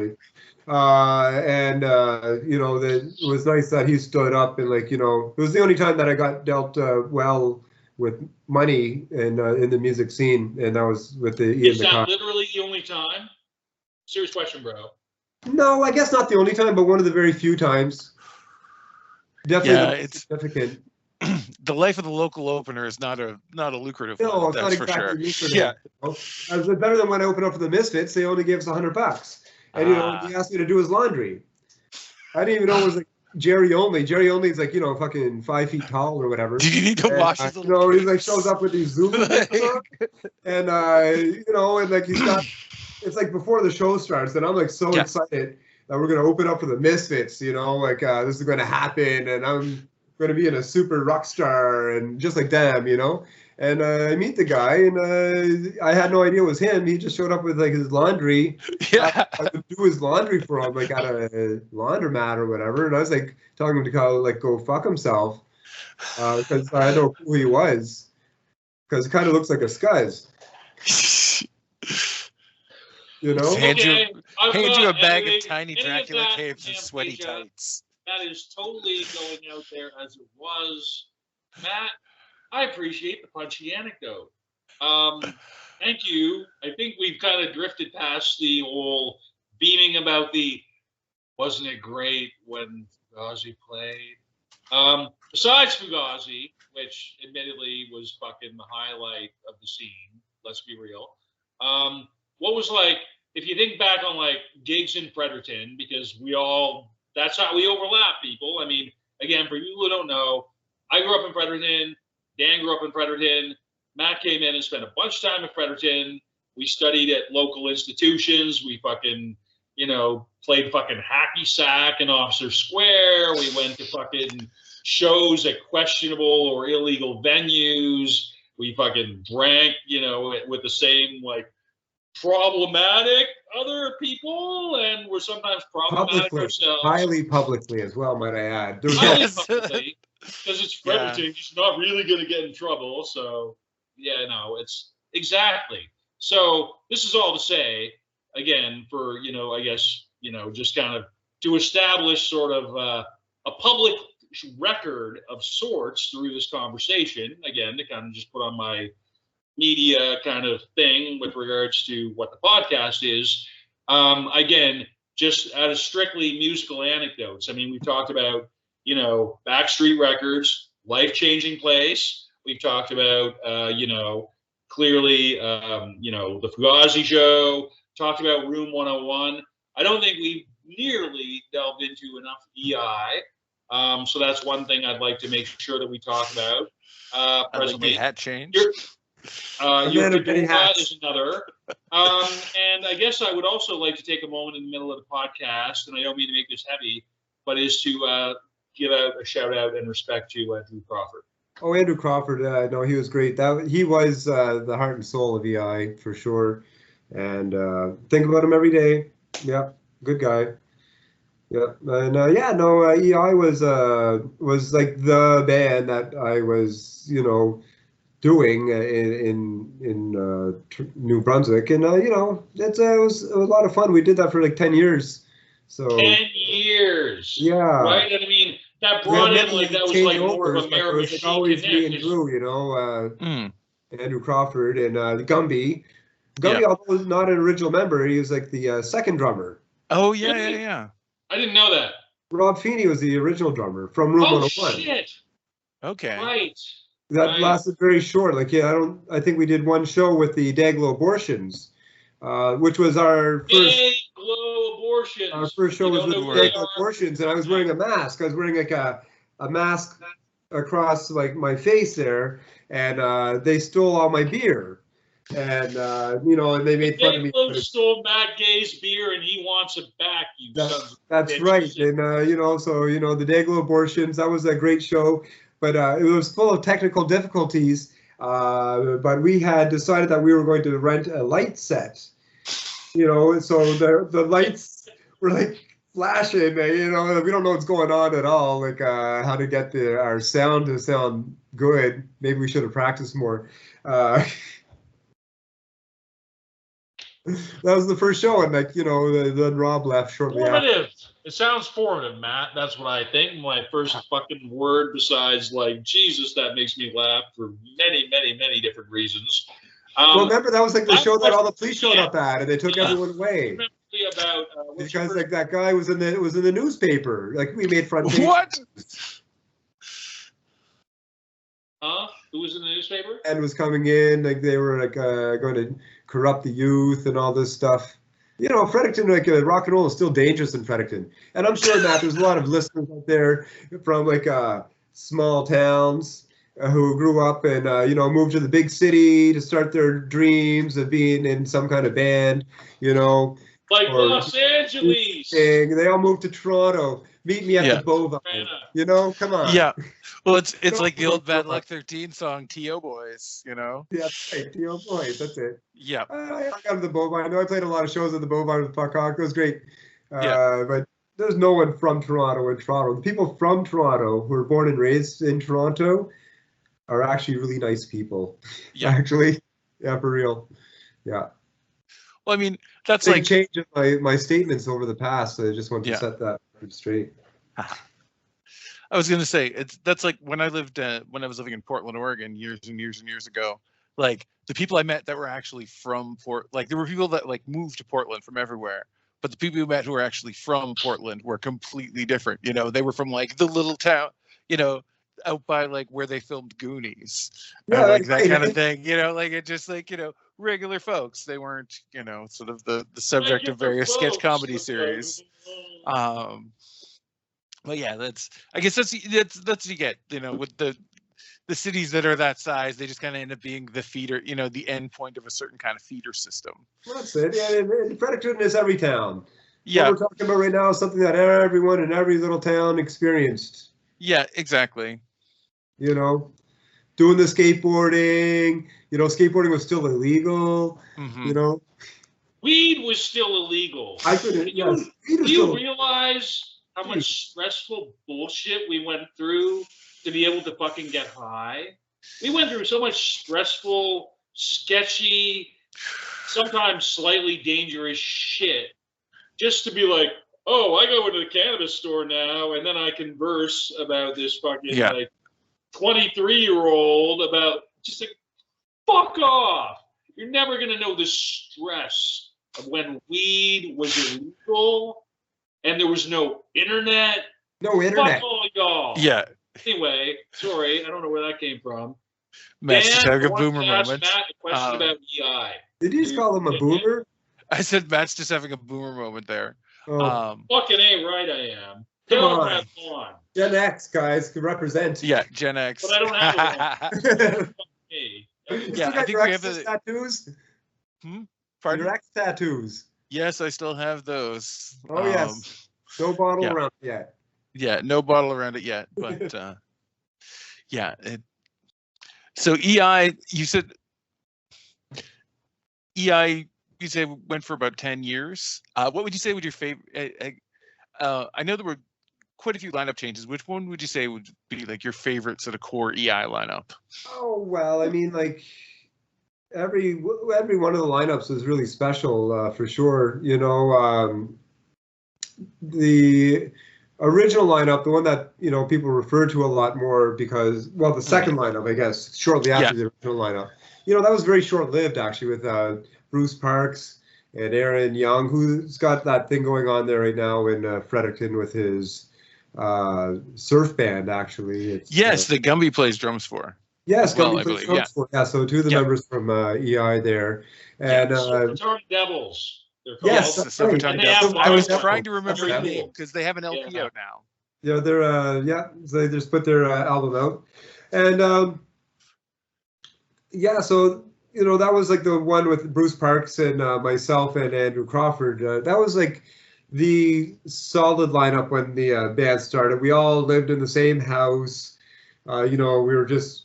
It was nice that he stood up and it was the only time that I got dealt well with money in the music scene, and that was with the Ian McKay. Is that literally the only time? Serious question, bro. No, I guess not the only time, but one of the very few times. Definitely it's significant. The life of the local opener is not a lucrative one. No, it's not exactly lucrative. Yeah. It was better than when I opened up for the Misfits. They only gave us $100, and he asked me to do his laundry. I didn't even know it was Jerry Only. Jerry Only is fucking 5 feet tall or whatever. Do you need to wash his he shows up with these Zoom and and he's got. It's before the show starts, and I'm so excited that we're gonna open up for the Misfits. This is gonna happen, and I'm going to be in a super rock star and just like them, and I meet the guy, and I had no idea it was him. He just showed up with his laundry. Yeah. I would do his laundry for him, at a laundromat or whatever, and I was telling him to go fuck himself, because I didn't know who he was, because he kind of looks like a scuzz. Hand you a bag of tiny Dracula capes and sweaty tights. That is totally going out there as it was. Matt, I appreciate the punchy anecdote. Thank you. I think we've kind of drifted past the whole beaming about wasn't it great when Fugazi played? Besides Fugazi, which admittedly was fucking the highlight of the scene, let's be real. What was if you think back on gigs in Fredericton, because that's how we overlap, people. I mean, again, for you who don't know, I grew up in Fredericton. Dan grew up in Fredericton. Matt came in and spent a bunch of time in Fredericton. We studied at local institutions. We fucking, played fucking hacky sack in Officer Square. We went to fucking shows at questionable or illegal venues. We fucking drank, with the same, problematic other people, and we're sometimes problematic ourselves. Highly publicly as well, might I add. Highly publicly, because it's Fredericton, he's not really going to get in trouble. So, it's exactly. So this is all to say, again, for, I guess, just kind of to establish sort of a public record of sorts through this conversation, again, to kind of just put on my media kind of thing with regards to what the podcast is. Again, just out of strictly musical anecdotes. I mean, we talked about, Backstreet Records, life-changing place. We've talked about, clearly, the Fugazi show, talked about Room 101. I don't think we nearly delved into enough EI. So that's one thing I'd like to make sure that we talk about. Presently. Like hat change. Your Padula is another. And I guess I would also like to take a moment in the middle of the podcast, and I don't mean to make this heavy, but is to give out a shout out and respect to Andrew Crawford. Oh, Andrew Crawford, no, he was great. He was the heart and soul of EI for sure. And think about him every day. Yeah, good guy. Yeah, and EI was like the band that I was, doing in New Brunswick, and it was a lot of fun. We did that for like 10 years, so 10 years, yeah, right? And I mean, that we had brought in like many that was like more of changeovers, a but it was like machine always me connect. and Drew, Mm. Andrew Crawford and Gumby. Yeah. Gumby, although not an original member, he was like the second drummer. Oh yeah, yeah, Really? yeah. I didn't know that. Rob Feeney was the original drummer from Room Oh 101. shit! Okay. Right. That Right. lasted very short. Like, I think we did one show with the Dayglow Abortions, which was our first. Day glow abortions. Our first show You was don't with know the who they Dayglow are? Abortions, and I was wearing a mask. I was wearing like a mask across like my face there, and they stole all my beer, and and they made fun of me. Day glow stole Matt Gay's beer and he wants it back. You sons of That's bitches. right, and the Dayglow Abortions. That was a great show, but it was full of technical difficulties. But we had decided that we were going to rent a light set, so the lights were like flashing. We don't know what's going on at all, like how to get our sound to sound good. Maybe we should have practiced more. That was the first show, and then Rob left shortly after. Formative. It sounds formative, Matt. That's what I think. My first fucking word, besides like Jesus, that makes me laugh for many, many, many different reasons. Well, remember that was like the show that all the police showed up at, and they took everyone away. About because like that guy was in the newspaper. Like we made front page. What? Huh? Who was in the newspaper? And was coming in, like they were like going to corrupt the youth and all this stuff. Fredericton, like rock and roll is still dangerous in Fredericton. And I'm sure, Matt, there's a lot of listeners out there from like small towns who grew up and moved to the big city to start their dreams of being in some kind of band, like Los Angeles. They all moved to Toronto. Meet me at the Bovine. Come on. Yeah. Well, it's like the old Bad Luck 13 song, T.O. Boys, Yeah, that's right. T.O. Boys, that's it. Yeah. I got the Bovine. I know I played a lot of shows at the Bovine with Puck Hawk. It was great. But there's no one from Toronto in Toronto. The people from Toronto who were born and raised in Toronto are actually really nice people. Yeah. Actually. Yeah, for real. Yeah. Well, I mean, that's they like changed my statements over the past, so I just wanted to set that straight. I was gonna say that's like when I was living in Portland, Oregon, years and years and years ago. Like the people I met that were actually from there were people that like moved to Portland from everywhere, but the people we met who were actually from Portland were completely different. They were from like the little town, out by like where they filmed Goonies, or like that kind of thing. Like it just like regular folks. They weren't sort of the subject of various sketch comedy series. But yeah, I guess that's what you get. With the cities that are that size, they just kind of end up being the feeder, the end point of a certain kind of feeder system. Well, that's it. Yeah, Fredericton is every town. Yeah. What we're talking about right now is something that everyone in every little town experienced. Yeah, exactly. Doing the skateboarding. Skateboarding was still illegal. Mm-hmm. Weed was still illegal. I couldn't. Do you realize how much stressful bullshit we went through to be able to fucking get high? We went through so much stressful, sketchy, sometimes slightly dangerous shit just to be like, oh, I go into the cannabis store now and then I converse about this fucking like 23-year-old about just like, fuck off. You're never going to know the stress of when weed was illegal and there was no internet. No internet. Fuck all y'all. Yeah. Anyway, sorry, I don't know where that came from. Matt's just having a boomer moment. Matt a question about EI. Did you just call him a boomer? I said Matt's just having a boomer moment there. Oh. Fucking ain't right I am. Come on. Gen X, guys, can represent. Yeah, Gen X. But I don't have one. Yeah, I think we have the tattoos. Pardon? Your X tattoos. Yes, I still have those. Oh yes. No bottle around yet. Yeah, no bottle around it yet. But yeah. So EI, you said went for about 10 years. What would you say was your favorite? I know there were quite a few lineup changes. Which one would you say would be like your favorite sort of core EI lineup? Oh, well, I mean, like every one of the lineups was really special, for sure. You know, the original lineup, the one that, you know, people refer to a lot more because, well, the second lineup, I guess, shortly after the original lineup, you know, that was very short-lived actually with Bruce Parks and Aaron Young, who's got that thing going on there right now in Fredericton with his surf band. Actually, it's the Gumby plays drums for. Yes, well, Gumby plays drums for. Yeah, so two of the members from EI there, and Retarded Devils. Yes, the Silver Tongue Devils. I was trying to remember the name because they have an LP out now. Yeah, they're so they just put their album out, and so you know that was like the one with Bruce Parks and myself and Andrew Crawford. That was like the solid lineup when the band started. We all lived in the same house. You know, we were just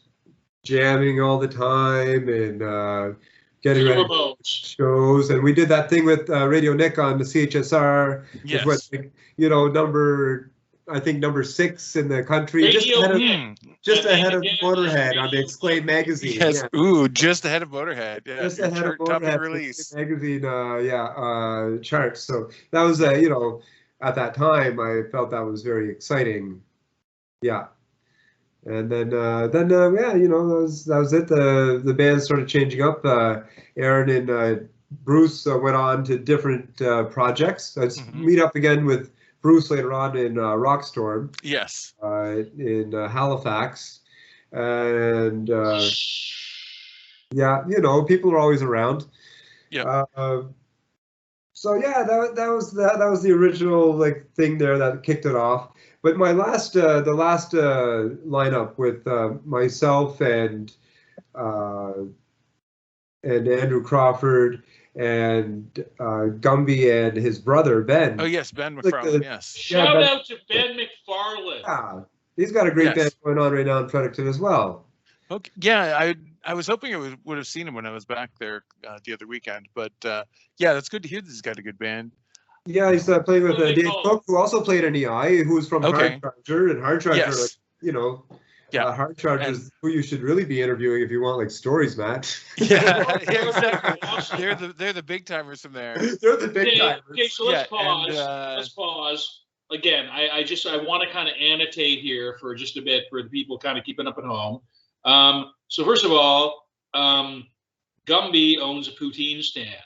jamming all the time and getting ready for shows, and we did that thing with Radio Nick on the CHSR. Yes. Which was, you know, number 6 in the country, Radio just ahead of Motorhead on the Exclaim magazine. Yes, ooh, just ahead of Motorhead. Yeah, just ahead of Motorhead release magazine. Charts. So that was you know, at that time I felt that was very exciting. Yeah. And then you know, that was it. The band started changing up. Aaron and Bruce went on to different projects. Let's meet up again with Bruce later on in Rockstorm. Yes. In Halifax, and yeah, you know, people are always around. Yeah. So yeah, that was the original like thing there that kicked it off. But my last, the last lineup with myself and Andrew Crawford and Gumby and his brother Ben. Oh yes, Ben McFarlane. Yes. Shout out to Ben McFarlane. Yeah, he's got a great band going on right now in Fredericton as well. Okay. Yeah, I was hoping I would have seen him when I was back there the other weekend, but yeah, that's good to hear that he's got a good band. Yeah, he's playing with Dave Cook, who also played in EI, who's from Hard Charger, and Hard Charger, like, you know, Hard Charger is who you should really be interviewing if you want like stories, Matt. Yeah, exactly. They're the big timers from there. They're the big timers. Okay, so let's pause. Let's pause. Again, I want to kind of annotate here for just a bit for the people kind of keeping up at home. So first of all, Gumby owns a poutine stand.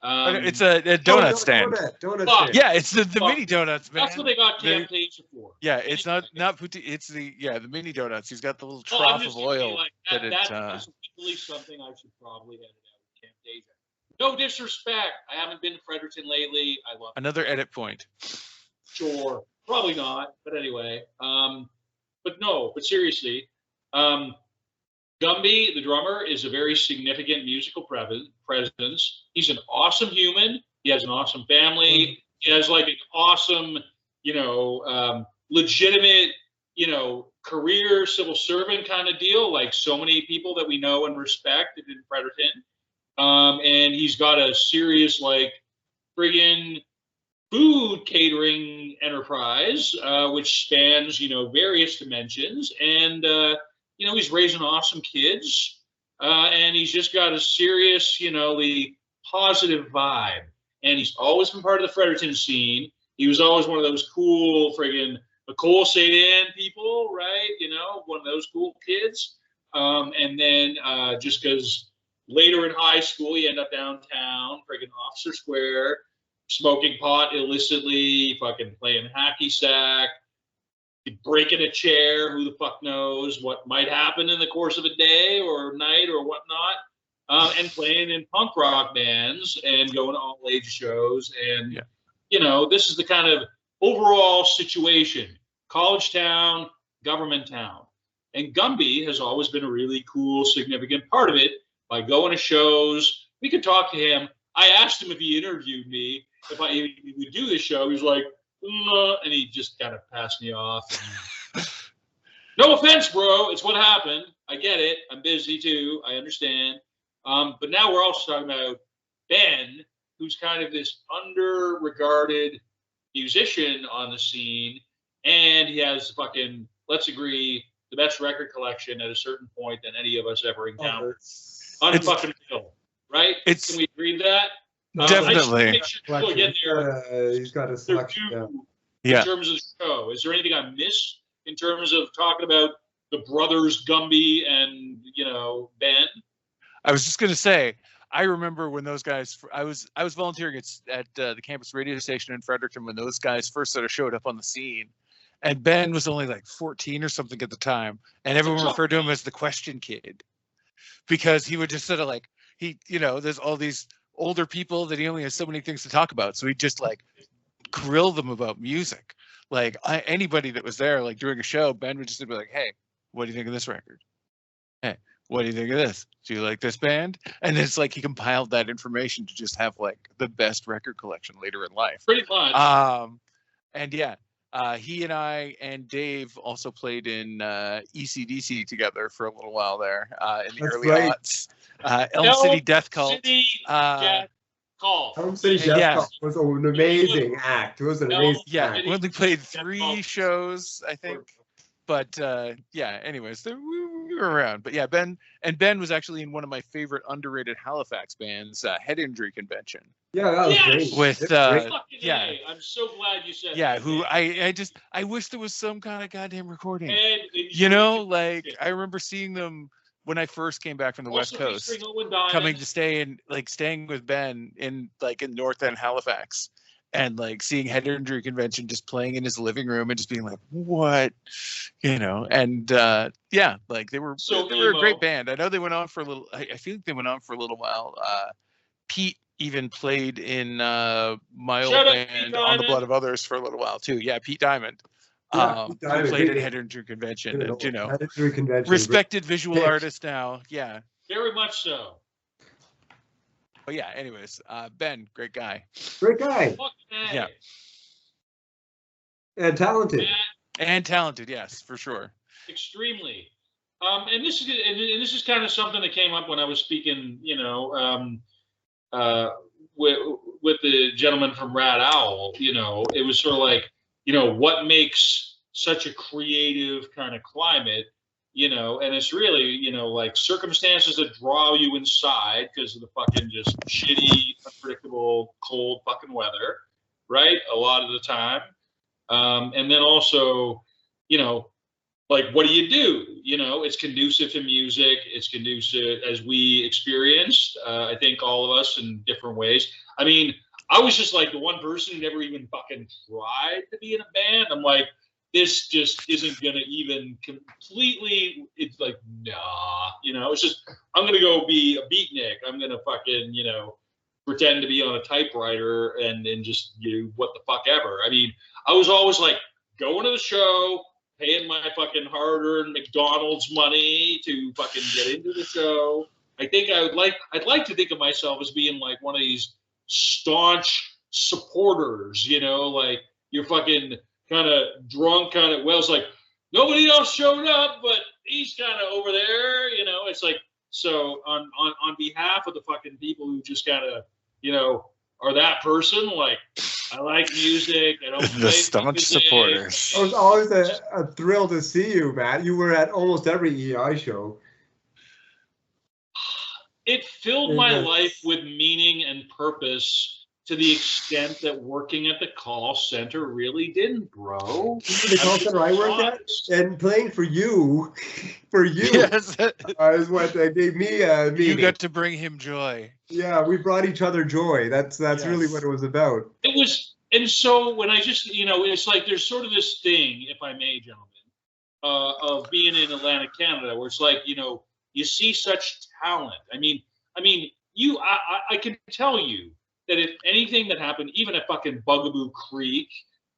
It's a donut stand. Donut stand. Yeah, it's the mini donuts, man. That's what they got Camtasia for. Yeah, it's not poutine. It's the mini donuts. He's got the little trough of oil. Like, that is really something I should probably edit out of Camtasia. No disrespect. I haven't been to Fredericton lately. I love another edit point. Sure, probably not. But anyway, but seriously, Gumby, the drummer, is a very significant musical presence. He's an awesome human. He has an awesome family. He has like an awesome, you know, legitimate, you know, career civil servant kind of deal, like so many people that we know and respect in Fredericton. And he's got a serious, like, friggin' food catering enterprise, which spans, you know, various dimensions. And, you know, he's raising awesome kids, and he's just got a serious, you know, the positive vibe. And he's always been part of the Fredericton scene. He was always one of those cool friggin' Nicole St. Anne people, right? You know, one of those cool kids. And then just because later in high school, you end up downtown, friggin' Officer Square, smoking pot illicitly, fucking playing hacky sack, breaking a chair, who the fuck knows what might happen in the course of a day or night or whatnot, and playing in punk rock bands and going to all age shows. And, you know, this is the kind of overall situation. College town, government town. And Gumby has always been a really cool, significant part of it by going to shows. We could talk to him. I asked him if he interviewed me, if he would do this show. He was like, and he just kind of passed me off. No offense, bro. It's what happened. I get it. I'm busy too. I understand. But now we're also talking about Ben, who's kind of this under-regarded, musician on the scene, and he has fucking, let's agree, the best record collection at a certain point than any of us ever encountered. Unfucking real, right? Can we agree to that? Definitely. Make sure people get there. He's got a selection. In terms of the show, is there anything I missed in terms of talking about the brothers Gumby and Ben? I was just gonna say, I remember when those guys. I was volunteering at the campus radio station in Fredericton when those guys first sort of showed up on the scene, and Ben was only like 14 or something at the time, and everyone referred to him as the question kid, because he would just sort of like there's all these older people that he only has so many things to talk about, so he'd just like grill them about music. Like anybody that was there, like during a show, Ben would just be like, "Hey, what do you think of this record? Hey, what do you think of this? Do you like this band?" And it's like he compiled that information to just have like the best record collection later in life. Pretty much. And yeah, he and I and Dave also played in ECDC together for a little while there in the early aughts. Elm City Death Cult. Elm City Death Cult was an amazing act. It was an amazing act. We only played 3 shows, I think. But yeah, anyways, we were around. But yeah, Ben was actually in one of my favorite underrated Halifax bands, Head Injury Convention. Yeah, that was great. With I'm so glad you said that. Yeah, who I wish there was some kind of goddamn recording. Like I remember seeing them when I first came back from the West Coast, coming to staying with Ben in North End Halifax. And like seeing Head Injury Convention just playing in his living room and just being like, what, and like they were a great band. I know they went on for a little. I feel like they went on for a little while. Pete even played in my old band On the Blood of Others for a little while too. Yeah, Pete Diamond. Pete Diamond played at Head Injury Convention, and Head Injury Convention, respected visual artist now. Yeah, very much so. But yeah, anyways, Ben, great guy. Great guy. Yeah. And talented. And talented, yes, for sure. Extremely. And this is kind of something that came up when I was speaking, with the gentleman from Rat Owl. It was sort of like, what makes such a creative kind of climate. And it's really, like circumstances that draw you inside because of the fucking just shitty, unpredictable, cold fucking weather, right? A lot of the time. And then also, like, what do? It's conducive to music. It's conducive, as we experienced, I think all of us in different ways. I mean, I was just like the one person who never even fucking tried to be in a band. I'm like, this just isn't gonna even completely. It's like, nah, it's just, I'm gonna go be a beatnik. I'm gonna fucking, pretend to be on a typewriter and just do what the fuck ever. I mean, I was always like going to the show, paying my fucking hard-earned McDonald's money to fucking get into the show. I think I'd like to think of myself as being like one of these staunch supporters, like you're fucking kind of drunk, it's like nobody else showed up, but he's kind of over there, it's like, so on behalf of the fucking people who just kind of, are that person, like, I like music, I don't the staunch supporters. It was always a thrill to see you, Matt. You were at almost every EI show. It filled my life with meaning and purpose to the extent that working at the call center really didn't, bro. The call center I worked at, and playing for you, yes. Is what gave me a meaning. You got to bring him joy. Yeah, we brought each other joy. That's really what it was about. It was, and so when I just, it's like there's sort of this thing, if I may, gentlemen, of being in Atlantic Canada, where it's like, you see such talent. I mean, I can tell you that if anything that happened, even at fucking Bugaboo Creek,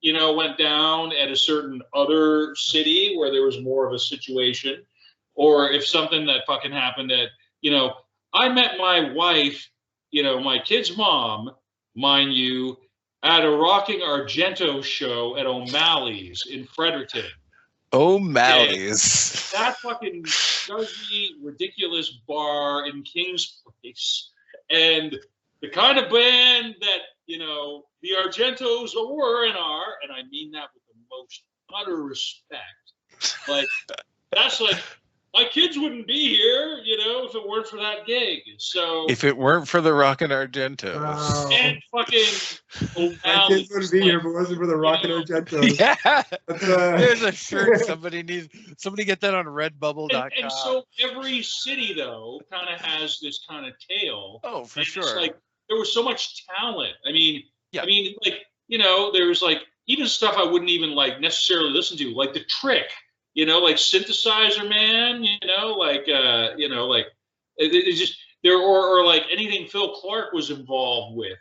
went down at a certain other city where there was more of a situation, or if something that fucking happened at, I met my wife, my kid's mom, mind you, at a Rocking Argento show at O'Malley's in Fredericton. O'Malley's. That fucking scuzzy, ridiculous bar in King's Place. And the kind of band that, the Argentos were and are, and I mean that with the most utter respect. Like, that's like, my kids wouldn't be here, if it weren't for that gig. So if it weren't for the Rockin' Argentos. And fucking my kids wouldn't be here if it wasn't for the Rockin' Argentos. Yeah. There's a shirt somebody needs. Somebody get that on redbubble.com. And so every city, though, kind of has this kind of tale. Oh, for and sure. It's like, there was so much talent. I mean, yeah. There's like even stuff I wouldn't even like necessarily listen to, like The Trick, like Synthesizer Man, it's just there, or like anything Phil Clark was involved with,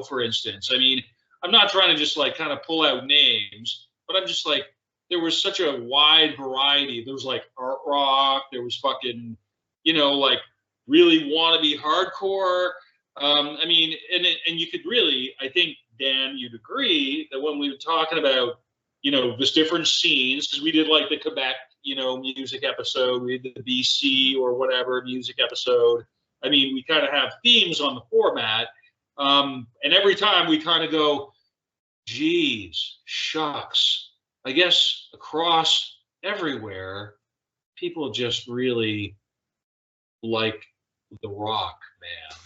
for instance. I mean, I'm not trying to just like kind of pull out names, but I'm just like, there was such a wide variety. There was like art rock, there was fucking, like really wannabe hardcore. I mean, and you could really, I think, Dan, you'd agree that when we were talking about, this different scenes, because we did like the Quebec, music episode, we did the BC or whatever music episode. I mean, we kind of have themes on the format. And every time we kind of go, geez, shucks, I guess across everywhere, people just really like the rock, man.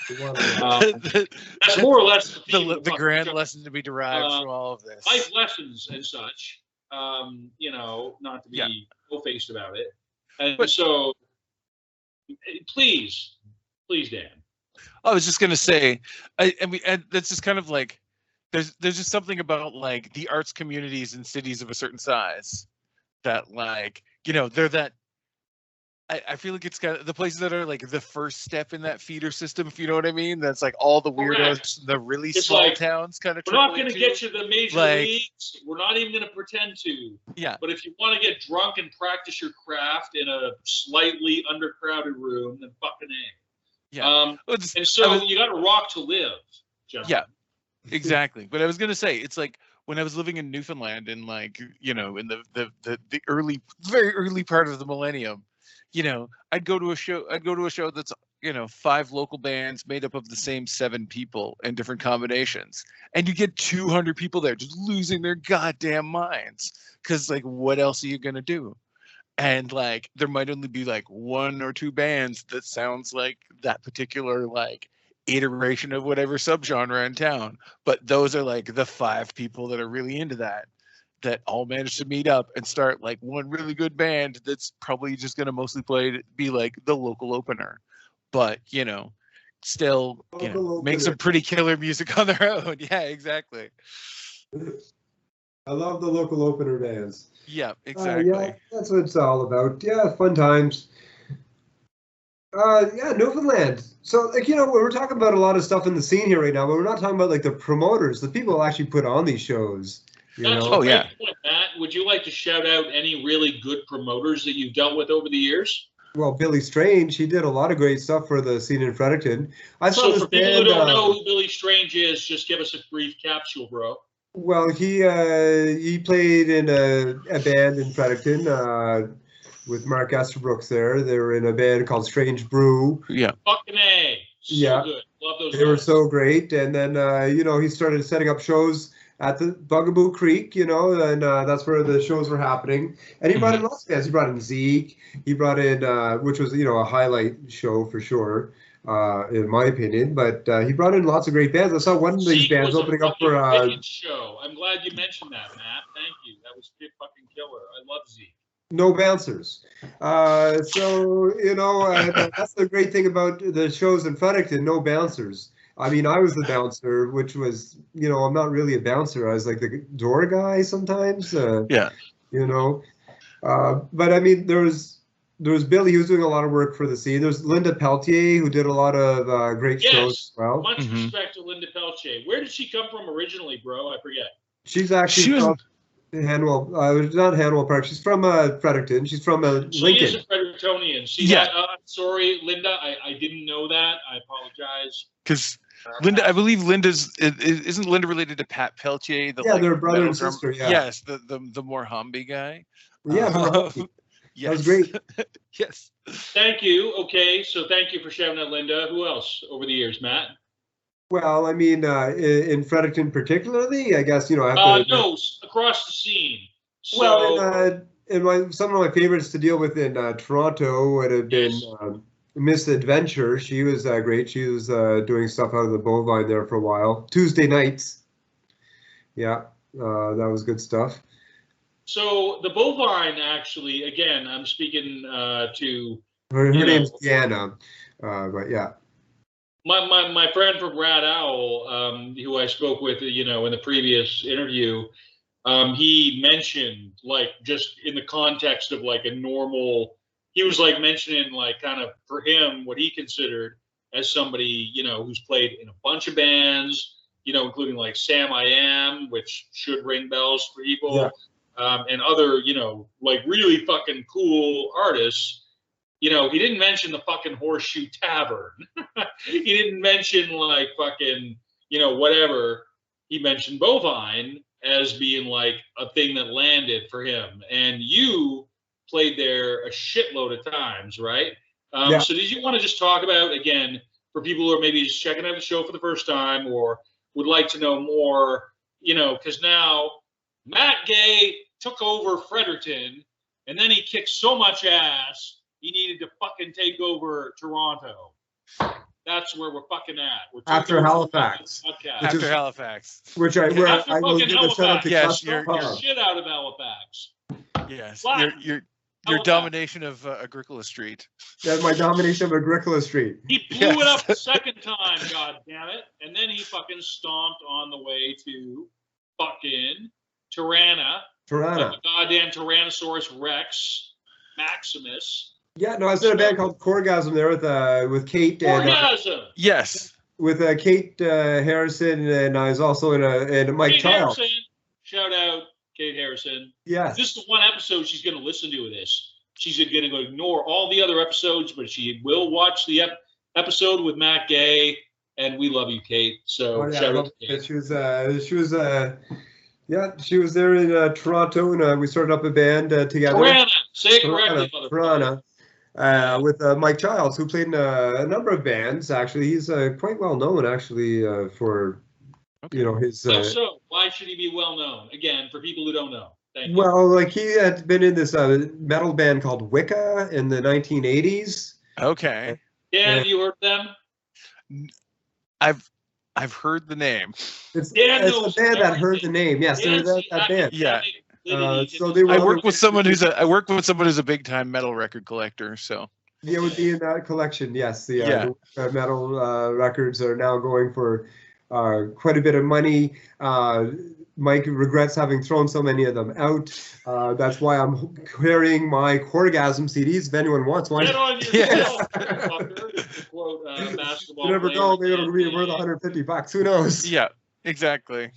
That's more or less the grand lesson to be derived from all of this. Life lessons and such, not to be full-faced about it. And so, please, Dan. I was just gonna say, I mean, that's just kind of like, there's just something about like the arts communities in cities of a certain size that, like, they're that. I feel like it's kind of the places that are like the first step in that feeder system, if you know what I mean. That's like all the weirdos, the really small towns kind of. We're not going to get you the major leagues. We're not even going to pretend to. Yeah. But if you want to get drunk and practice your craft in a slightly undercrowded room, then fucking A. Yeah. And so you got to rock to live, gentlemen. Yeah, exactly. But I was going to say, it's like when I was living in Newfoundland in like, in the very early part of the millennium, I'd go to a show that's, 5 local bands made up of the same 7 people in different combinations. And you get 200 people there just losing their goddamn minds. Cause like, what else are you going to do? And like, there might only be like 1 or 2 bands that sounds like that particular like iteration of whatever subgenre in town. But those are like the 5 people that are really into that all managed to meet up and start like one really good band that's probably just going to mostly be like the local opener, but still make some pretty killer music on their own. Yeah, exactly. I love the local opener bands. Yeah, exactly. Yeah, that's what it's all about. Yeah, fun times. Newfoundland. So like, we're talking about a lot of stuff in the scene here right now, but we're not talking about like the promoters, the people who actually put on these shows. That's a great point, Matt. Would you like to shout out any really good promoters that you've dealt with over the years? Well, Billy Strange, he did a lot of great stuff for the scene in Fredericton. So for people who don't know who Billy Strange is, just give us a brief capsule, bro. Well, he played in a band in Fredericton with Mark Esterbrooks there. They were in a band called Strange Brew. Yeah. Fucking A. So good. Love those guys. They were so great. And then, he started setting up shows at the Bugaboo Creek, and that's where the shows were happening. And he brought in lots of bands. He brought in Zeke. He brought in, which was, a highlight show for sure, in my opinion. But he brought in lots of great bands. I saw one of these bands opening up for show. I'm glad you mentioned that, Matt. Thank you. That was fucking killer. I love Zeke. No bouncers. That's the great thing about the shows in Fredericton, no bouncers. I mean, I was the bouncer, which was, I'm not really a bouncer. I was like the door guy sometimes. But I mean, there was Billy, who was doing a lot of work for the scene. There's Linda Peltier, who did a lot of great shows as well. Much respect to Linda Peltier. Where did she come from originally, bro? I forget. She's actually from Hanwell, not Hanwell Park. She's from Fredericton. She's from Lincoln. She is a Frederictonian. I'm sorry, Linda. I didn't know that. I apologize. Because Linda, I believe isn't Linda related to Pat Peltier? They're brother and sister. Yeah. Yes, the more Hamby guy. Yeah. Yes. That was great. Yes. Thank you. Okay, so thank you for shouting out Linda. Who else over the years, Matt? Well, I mean, in Fredericton particularly, I guess, I have to. No, across the scene. So, Well, some of my favorites to deal with in Toronto would have been Miss Adventure. She was great. She was doing stuff out of the Bovine there for a while. Tuesday nights. Yeah, that was good stuff. So the Bovine, actually, again, I'm speaking to. Her name's Deanna, but yeah. My friend from Rat Owl, who I spoke with, in the previous interview, he mentioned, like, just in the context of like a normal, he was like mentioning, like, kind of for him what he considered as somebody, who's played in a bunch of bands, including like Sam I Am, which should ring bells for people, and other, like really fucking cool artists. He didn't mention the fucking Horseshoe Tavern. He didn't mention like fucking, whatever. He mentioned Bovine as being like a thing that landed for him. And you played there a shitload of times, right? So did you want to just talk about, again, for people who are maybe just checking out the show for the first time or would like to know more, because now Matt Gay took over Fredericton and then he kicked so much ass, he needed to fucking take over Toronto. That's where we're fucking at. We're after Halifax. After Halifax. Which I will give a shout out to yes, your shit out of Halifax. Yes, your domination of Agricola Street. Yeah, my domination of Agricola Street. He blew it up the second time, god damn it. And then he fucking stomped on the way to fucking Tirana. Tirana. Goddamn Tyrannosaurus Rex Maximus. Yeah, no, I was in a band called Corgasm there with Kate. Corgasm. Yes. With Kate Harrison, and I was also in Mike Child. Shout out Kate Harrison. Yes. This is the one episode she's going to listen to this. She's going to ignore all the other episodes, but she will watch the episode with Matt Gay, and we love you, Kate. So shout out to Kate. She was there in Toronto, and we started up a band together. Tirana. Say it correctly, Tirana. With Mike Childs, who played in a number of bands. Actually, he's quite well known. Actually, for his. So why should he be well known? Again, for people who don't know. Thank you. Well, like he had been in this metal band called Wicca in the 1980s. Okay. Yeah, have you heard them? I've heard the name. It's a band that heard the name. Yes, that band. Yeah. So they were. I work with someone who's a big time metal record collector. So yeah, it would be in that collection. Yes, the metal records are now going for quite a bit of money. Mike regrets having thrown so many of them out. That's why I'm carrying my Corgasm CDs. If anyone wants one, get on yourself, fucker. Quote, basketball. You never know. Maybe it'll be worth $150. Who knows? Yeah, exactly.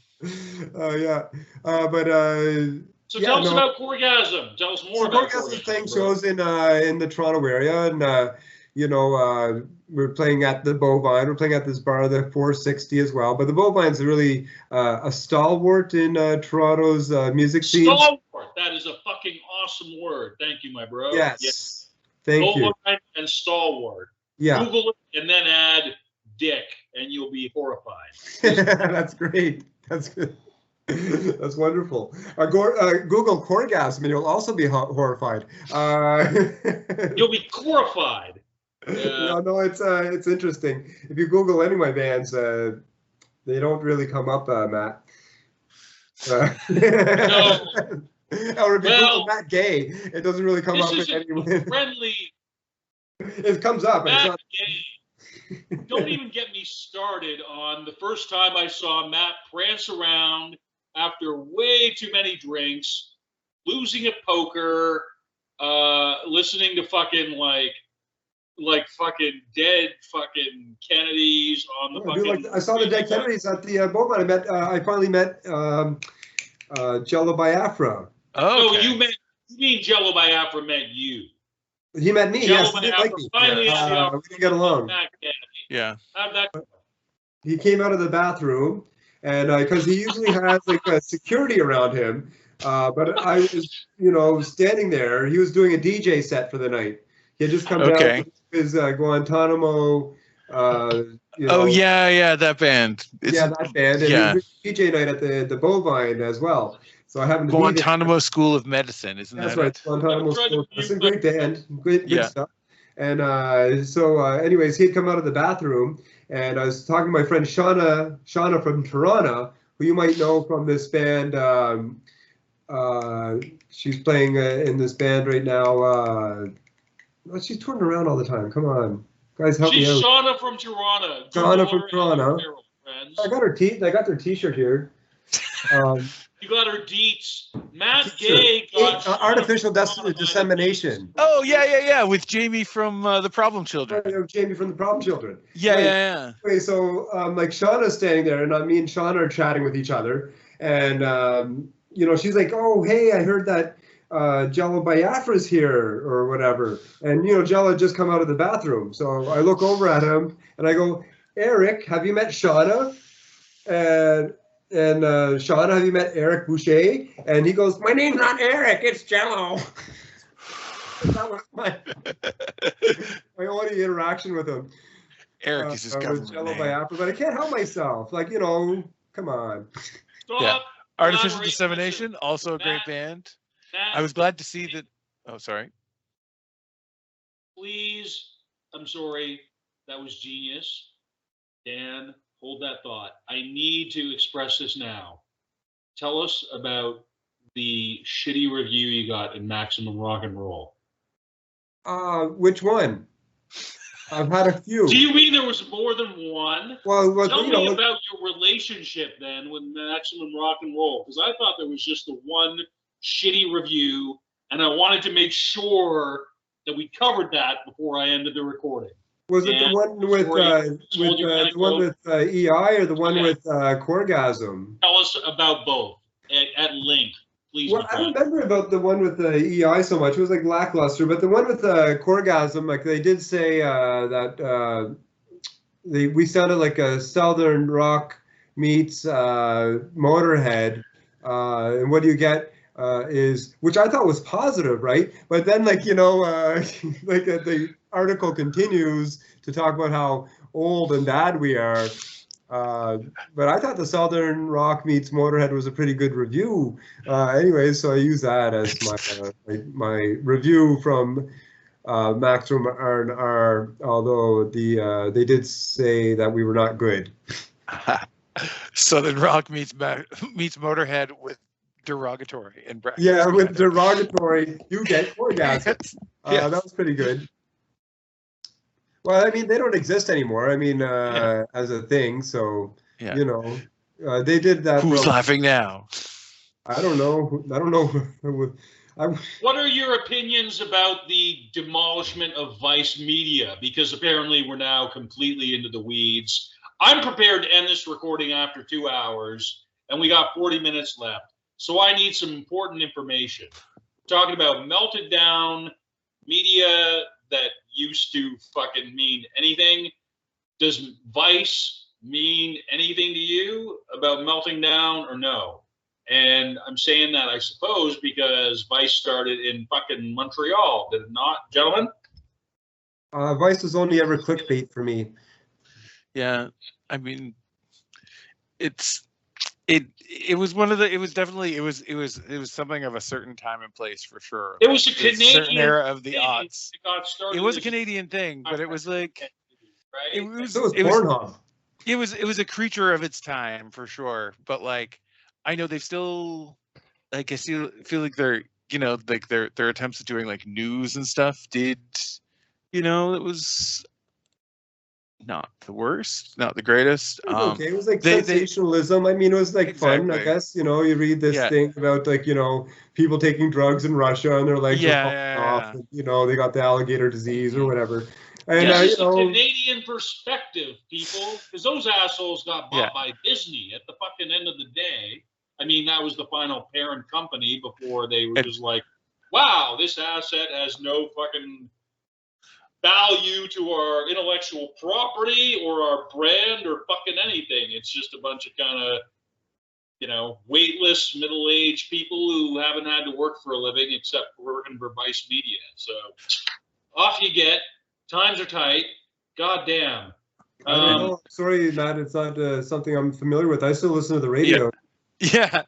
So tell us about Corgasm. Tell us more about Corgasm. Playing shows in the Toronto area, and we're playing at the Bovine. We're playing at this bar, the 460 as well. But the Bovine's really a stalwart in Toronto's music scene. Stalwart. That is a fucking awesome word. Thank you, my bro. Yes. Thank you. Bovine and stalwart. Yeah. Google it and then add dick, and you'll be horrified. That's great. That's good. That's wonderful. Google Corgasm and you'll also be horrified. You'll be horrified. No, it's interesting. If you Google any of my bands, they don't really come up, Matt. No. Or if you Google Matt Gay, it doesn't really come up with anyone. Friendly. It comes up. Matt it's not... Gay. Don't even get me started on the first time I saw Matt prance around after way too many drinks, losing at poker, listening to fucking like fucking dead fucking Kennedys on the fucking. I saw the dead Kennedys at the Bovine. I finally met Jello Biafra. Oh, okay. No, you mean Jello Biafra met you. He met me. Jello yes, he didn't like me. Finally, we didn't get along. Yeah. How'd that go? He came out of the bathroom, and because he usually has like a security around him, but I was, standing there. He was doing a DJ set for the night. He had just come down from his Guantanamo You Oh know, yeah, that band. yeah, that band, and yeah. it was DJ night at the Bovine as well. So I happened to be there. Guantanamo School of Medicine, isn't That's that right, it? Guantanamo School of Medicine, great band, great good Yeah. stuff. And anyways, he'd come out of the bathroom, and I was talking to my friend Shauna from Toronto, who you might know from this band. She's playing in this band right now. She's touring around all the time. Come on, guys, help me out. She's Shauna from Toronto. Shauna from Toronto. Friends. I got their T-shirt here. You got her deets. Matt Gay got artificial dissemination. Oh yeah, with Jamie from the Problem Children. Jamie from the Problem Children. Yeah, right. yeah. Anyway, so like Shauna's standing there, and me and Shauna are chatting with each other, and she's like, "Oh, hey, I heard that Jello Biafra's here or whatever," and Jello had just come out of the bathroom, so I look over at him and I go, "Eric, have you met Shauna?" And Shauna, have you met Eric Boucher? And he goes, "My name's not Eric, it's Jello." That was my only interaction with him. Eric is his government Jello name. Biafra, but I can't help myself. Like, come on. Stop. Yeah. Artificial Dissemination, also a great band. I was glad to see that. Oh, sorry. Please, I'm sorry. That was genius. Dan, hold that thought. I need to express this now. Tell us about the shitty review you got in Maximum Rock and Roll. Which one? I've had a few. Do you mean there was more than one? Well, tell me about your relationship then with Maximum Rock and Roll, because I thought there was just the one shitty review, and I wanted to make sure that we covered that before I ended the recording. Was it the one with EI or the one with Corgasm? Tell us about both at length. Please. Well, I don't remember about the one with the EI so much. It was like lackluster, but the one with Corgasm, like they did say that we sounded like a Southern rock meets Motorhead, and what do you get is, which I thought was positive, right? But then, like the article continues to talk about how old and bad we are. But I thought the Southern Rock meets Motorhead was a pretty good review. Anyway, so I use that as my review from Maximum R&R, although they did say that we were not good. Southern Rock meets Motorhead with derogatory in brackets. Yeah, with derogatory, you get orgasm. Yes. That was pretty good. Well, I mean, they don't exist anymore. I mean, as a thing. So, they did that. Who's laughing now? I don't know. What are your opinions about the demolishment of Vice Media? Because apparently we're now completely into the weeds. I'm prepared to end this recording after 2 hours, and we got 40 minutes left. So I need some important information. We're talking about melted down media that used to fucking mean anything. Does Vice mean anything to you about melting down or no? And I'm saying that, I suppose, because Vice started in fucking Montreal, did it not, gentlemen? Vice was only ever clickbait for me. Yeah, I mean, it was something of a certain time and place for sure. It was a Canadian certain era of the aughts. It was a Canadian thing, but it was like right? It was Pornhub. It was a creature of its time for sure. But like, I know they've still, like, I feel like they're, like their attempts at doing like news and stuff did, it was not the worst, not the greatest. Okay, it was like sensationalism. I mean, it was like fun, I guess. You read this thing about like, people taking drugs in Russia and their legs are falling off. And, they got the alligator disease or whatever. And it's a Canadian perspective, people, because those assholes got bought by Disney at the fucking end of the day. I mean, that was the final parent company before they were just like, wow, this asset has no fucking value to our intellectual property or our brand or fucking anything. It's just a bunch of kind of, weightless middle-aged people who haven't had to work for a living except working for Vice Media. So off you get. Times are tight. God damn. I don't know. Sorry, Matt. It's not something I'm familiar with. I still listen to the radio. Yeah.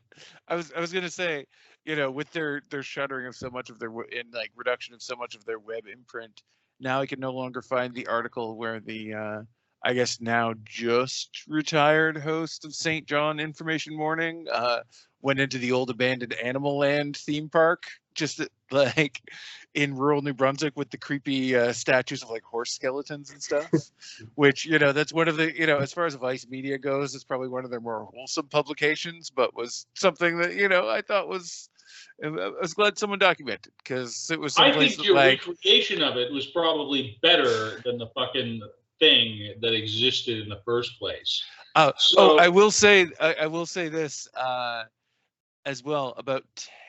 I was gonna say, with their shuttering of so much of their reduction of so much of their web imprint, now I can no longer find the article where the I guess now just retired host of St. John Information Morning went into the old abandoned Animal Land theme park, just like in rural New Brunswick with the creepy statues of like horse skeletons and stuff, which, that's one of the, as far as Vice Media goes, it's probably one of their more wholesome publications, but was something that, I thought I was glad someone documented, because it was someplace I think your recreation of it was probably better than the fucking thing that existed in the first place. I will say this as well. About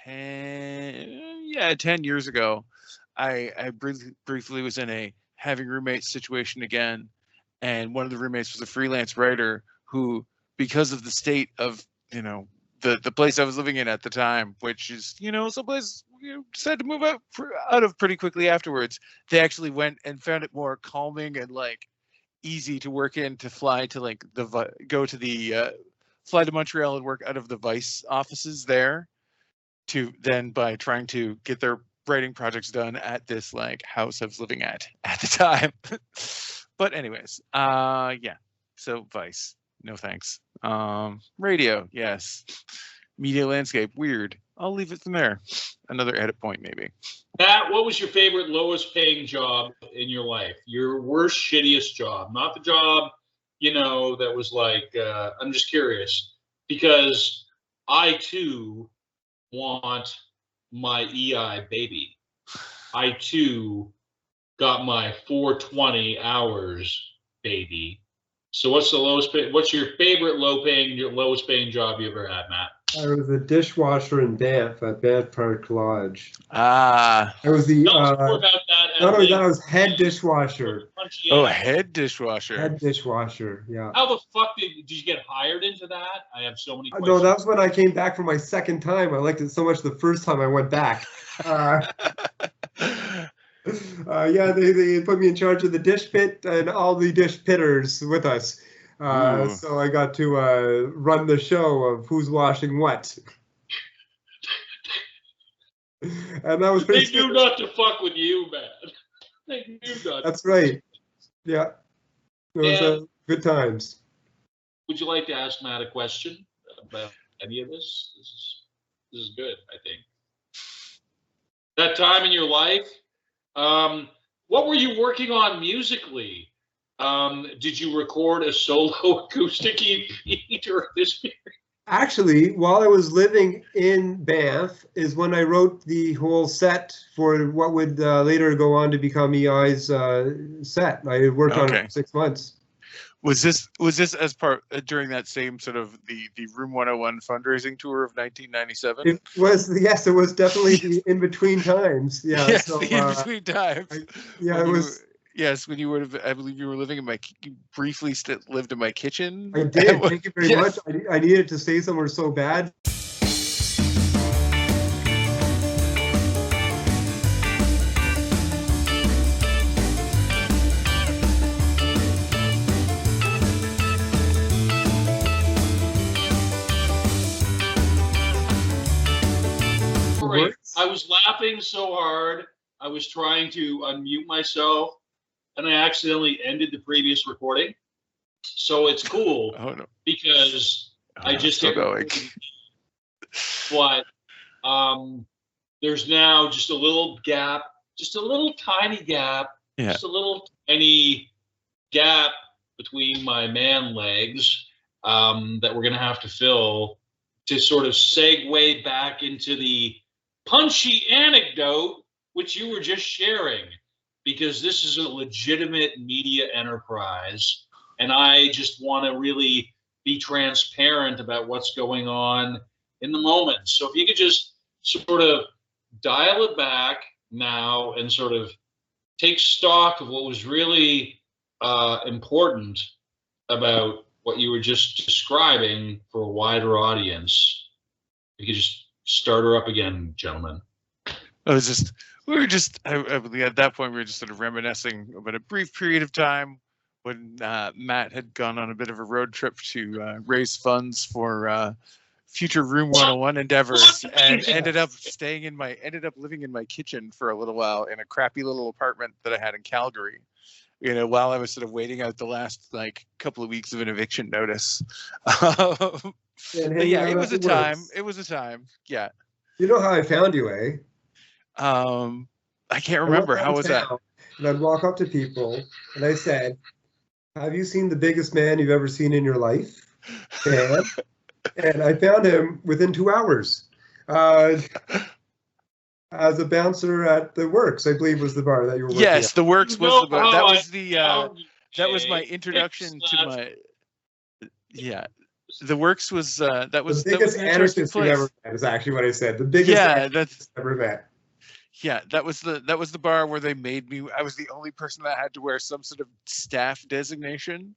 10 years ago, I briefly was in a having roommates situation again, and one of the roommates was a freelance writer who, because of the state of the place I was living in at the time, which is someplace decided to move out of pretty quickly afterwards, they actually went and found it more calming and like easy to work in to fly to like fly to Montreal and work out of the Vice offices there, than by trying to get their writing projects done at this like house I was living at the time. But anyways, so Vice, no thanks. Radio, yes. Media landscape, weird. I'll leave it from there. Another edit point, maybe. Matt, what was your favorite lowest paying job in your life? Your worst, shittiest job? Not the job, that was like, I'm just curious, because I too want my EI baby. I too got my 420 hours baby. So what's your favorite lowest paying job you ever had, Matt? I was a dishwasher in Banff at Banff Park Lodge. I was the more about that. Not only that, I was head dishwasher. Oh, head dishwasher. Head dishwasher, yeah. How the fuck did you get hired into that? I have so many questions. No, that was when I came back for my second time. I liked it so much the first time I went back. They put me in charge of the dish pit and all the dish pitters with us. So I got to run the show of who's washing what. And that was pretty. They knew not to fuck with you, man. They knew not. That's right. Yeah. It was good times. Would you like to ask Matt a question about any of this? This is good, I think. That time in your life, what were you working on musically? Did you record a solo acoustic EP during this period? Actually, while I was living in Banff is when I wrote the whole set for what would later go on to become EI's set. I worked on it for 6 months. Was this as part during that same sort of the Room 101 fundraising tour of 1997? It was definitely the in between times. Yeah, yes, the in between times. Yes, when you I believe you were living in you briefly lived in my kitchen. I did. Thank you very much. I needed to stay somewhere so bad. I was laughing so hard, I was trying to unmute myself, and I accidentally ended the previous recording. So it's cool because I just hit going. But there's now just a little gap, just a little tiny gap, just a little tiny gap between my man legs that we're going to have to fill to sort of segue back into the punchy anecdote which you were just sharing, because this is a legitimate media enterprise, and I just want to really be transparent about what's going on in the moment. So if you could just sort of dial it back now and sort of take stock of what was really important about what you were just describing for a wider audience. You could just start her up again, gentlemen. I believe at that point we were just sort of reminiscing about a brief period of time when Matt had gone on a bit of a road trip to raise funds for future Room 101 endeavors, and ended up living in my kitchen for a little while in a crappy little apartment that I had in Calgary. You know, while I was sort of waiting out the last like couple of weeks of an eviction notice. But yeah, it was a time. It was a time. Yeah. You know how I found you, eh? I can't remember. How was that? And I'd walk up to people and I said, "Have you seen the biggest man you've ever seen in your life?" And I found him within 2 hours. As a bouncer at the Works, I believe was the bar that you were working at. Yes, the Works was the bar. That was the that was my introduction to my The Works was that was the biggest anarchist you ever met is actually what I said. The biggest anarchist I've ever met. Yeah, that was the bar where they made me. I was the only person that had to wear some sort of staff designation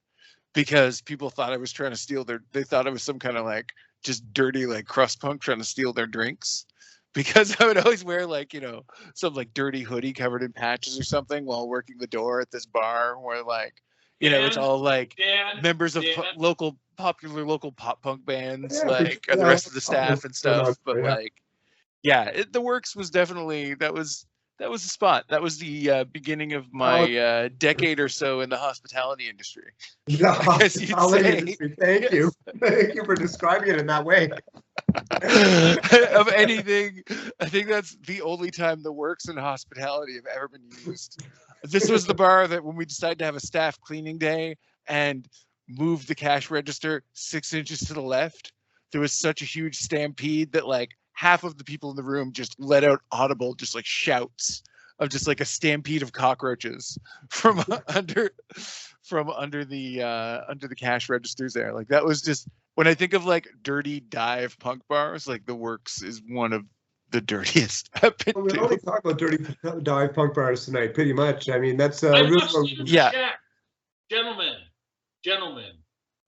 because people thought I was trying to steal they thought I was some kind of like just dirty like crust punk trying to steal their drinks. Because I would always wear like, you know, some like dirty hoodie covered in patches or something while working the door at this bar where like, you know, it's all like members of popular local pop punk bands, like and the rest of the staff and stuff. But like, yeah, the Works was definitely, that was the spot. That was the beginning of my decade or so in the hospitality industry. The hospitality industry. Thank you. Thank you for describing it in that way. Of anything, I think that's the only time the Works in hospitality have ever been used. This was the bar that when we decided to have a staff cleaning day and move the cash register 6 inches to the left, there was such a huge stampede that like half of the people in the room just let out audible, just like shouts of just like a stampede of cockroaches from under the cash registers there. Like that was just, when I think of like dirty dive punk bars, like the Works is one of the dirtiest I've been to. We only talk about dirty dive punk bars tonight, pretty much. I mean, that's yeah. Gentlemen,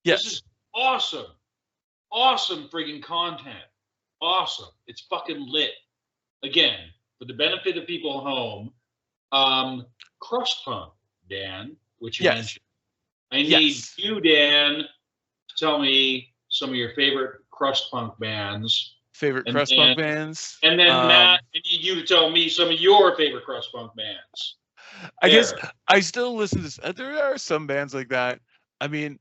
yes. This is awesome friggin' content. Awesome. It's fucking lit. Again, for the benefit of people at home, crust punk, Dan, which you mentioned. I need you, Dan, to tell me some of your favorite crust punk bands. Punk bands. And then Matt, I need you to tell me some of your favorite crust punk bands. I guess I still listen to this. There are some bands like that. I mean,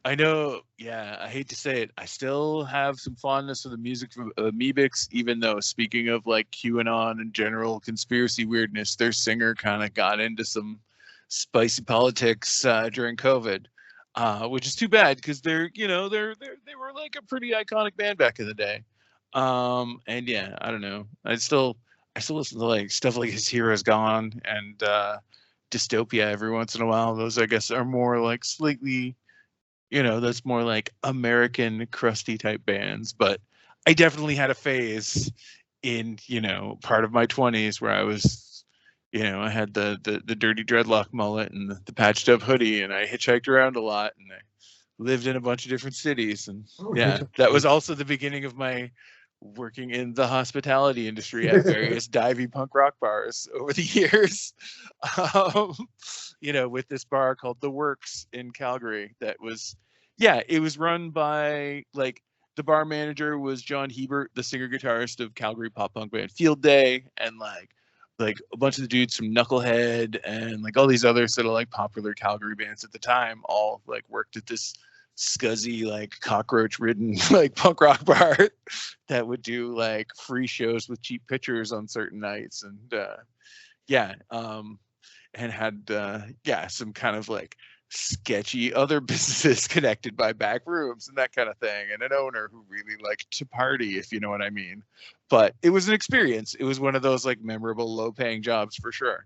I know, I hate to say it, I still have some fondness for the music from Amoebics, even though, speaking of like QAnon and general conspiracy weirdness, their singer kind of got into some spicy politics during COVID, which is too bad because they were like a pretty iconic band back in the day. And yeah, I don't know. I still listen to like stuff like His Hero's Gone and Dystopia every once in a while. Those I guess are more like slightly, that's more like American crusty type bands. But I definitely had a phase in, part of my 20s where I was, I had the dirty dreadlock mullet and the patched up hoodie, and I hitchhiked around a lot, and I lived in a bunch of different cities. And that was also the beginning of my working in the hospitality industry at various divey punk rock bars over the years. With this bar called The Works in Calgary that was, it was run by, like, the bar manager was John Hebert, the singer-guitarist of Calgary pop punk band Field Day, and like a bunch of the dudes from Knucklehead and like all these other sort of like popular Calgary bands at the time all like worked at this scuzzy, like cockroach-ridden like punk rock bar that would do like free shows with cheap pitchers on certain nights, and and had some kind of like sketchy other businesses connected by back rooms and that kind of thing, and an owner who really liked to party, if you know what I mean. But it was an experience. It was one of those like memorable low-paying jobs for sure.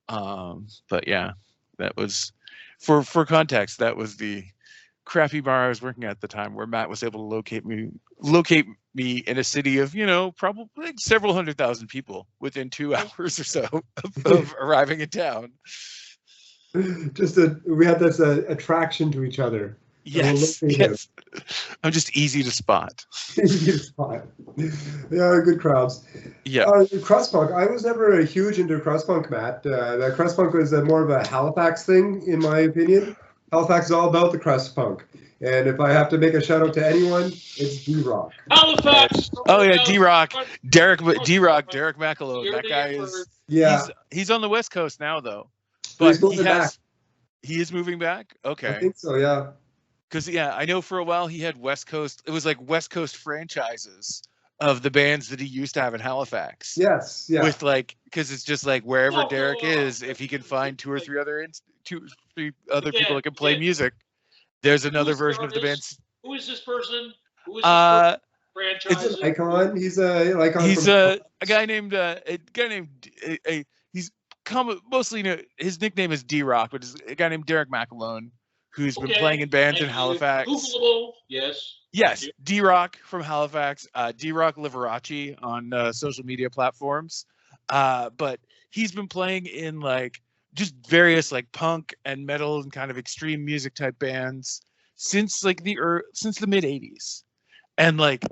But yeah, that was, for context, that was the crappy bar I was working at the time, where Matt was able to locate me in a city of, probably like several 100,000 people within 2 hours or so of arriving in town. We had this attraction to each other. Yes, yes. I'm just easy to spot. Easy to spot. Yeah, good crowds. Yeah. Crust punk. I was never a huge into crust punk, Matt. The crust punk was more of a Halifax thing, in my opinion. Halifax is all about the crust punk. And if I have to make a shout out to anyone, it's D-Rock. Halifax. Oh yeah, D-Rock, Derek McAloon. That guy is. Yeah. He's on the West Coast now though, But but he's back. he is moving back. Okay. I think so. Yeah. Because I know for a while he had West Coast. It was like West Coast franchises of the bands that he used to have in Halifax. Yes. Yeah. With like, because it's just like wherever Derek is, if he can find two or three other people that can play music, there's another version of the band. Who is this person? Who is this franchise? It's an icon. He's an icon. He's a guy named he's mostly his nickname is D-Rock, but it's a guy named Derek McAloon who's been playing in bands in Halifax. Googleable. Yes. Yes, D-Rock from Halifax, D-Rock Liberace on social media platforms. But he's been playing in like just various like punk and metal and kind of extreme music type bands since like since the mid 80s. And like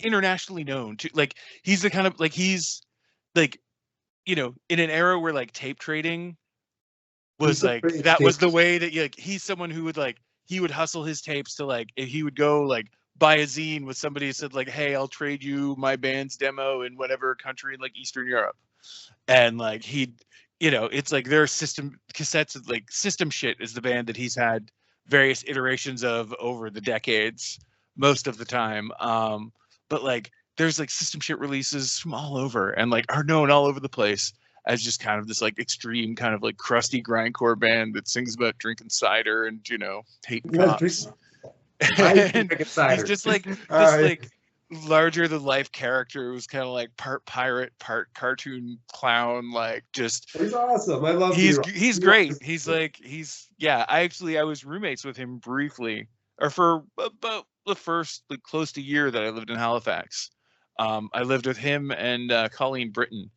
internationally known to like he's the kind of like he's like in an era where like tape trading was like that was the way that like he's someone who would like he would hustle his tapes to like if he would go like buy a zine with somebody who said like, hey, I'll trade you my band's demo in whatever country in like Eastern Europe. And like he'd it's like their system cassettes like System Shit is the band that he's had various iterations of over the decades most of the time. But like there's like System Shit releases from all over and like are known all over the place as just kind of this like extreme kind of like crusty grindcore band that sings about drinking cider and hating cops. And he's just like this like larger than life character who's kind of like part pirate, part cartoon clown, like just he's awesome. I love he's great. I was roommates with him briefly or for about the first like close to year that I lived in Halifax. I lived with him and Colleen Britton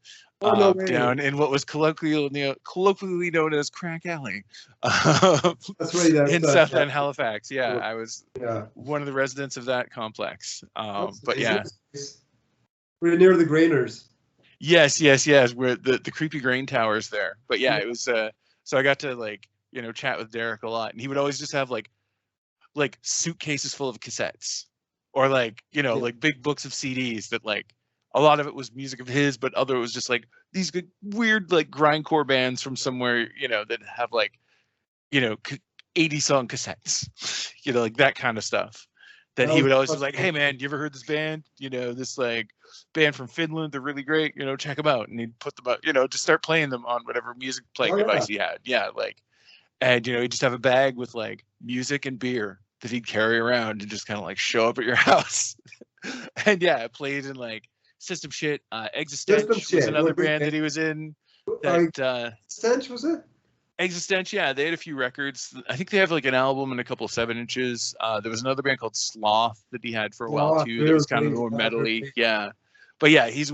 down in what was colloquially known as Crack Alley. That's right. In South End Halifax. Yeah, I was one of the residents of that complex. But yeah. We're near the Grainers. Yes. We're the creepy grain towers there. But yeah, it was so I got to like, chat with Derek a lot. And he would always just have like suitcases full of cassettes. Or like, like big books of CDs that like a lot of it was music of his, but other it was just like these good weird like grindcore bands from somewhere, that have like, 80 song cassettes, like that kind of stuff. That he would always be like, hey man, you ever heard this band? This like band from Finland, they're really great, check them out. And he'd put them out, just start playing them on whatever music playing device he had. Yeah, like and he'd just have a bag with like music and beer that he'd carry around and just kind of like show up at your house. And yeah, it played in like System Shit. Existentia was another band that he was in. That Stench, was it? Existentia, yeah, they had a few records. I think they have like an album and a couple of 7-inches. There was another band called Sloth that he had for a while too. That was kind of more metal-y. Yeah. But yeah, he's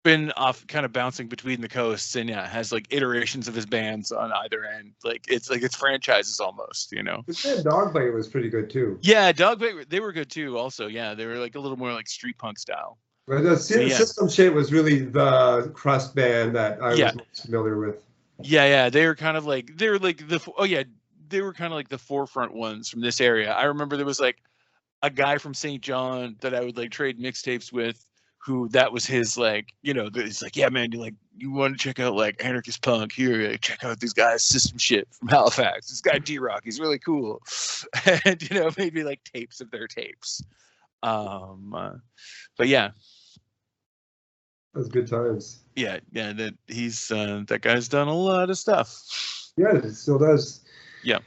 been off kind of bouncing between the coasts and has like iterations of his bands on either end. Like it's franchises almost, The band Dogbite was pretty good too. Yeah, Dogbite, they were good too also. Yeah, they were like a little more like street punk style. But the System Shit was really the crust band that I was most familiar with. Yeah, they were kind of like they were kind of like the forefront ones from this area. I remember there was like a guy from St. John that I would like trade mixtapes with, who that was his like, it's like, yeah, man, you want to check out like anarchist punk here, like, check out these guys System Shit from Halifax. This guy D-Rock, he's really cool. And maybe like tapes of their tapes. But yeah. Those good times. Yeah, that he's that guy's done a lot of stuff. Yeah, it still does. Yeah.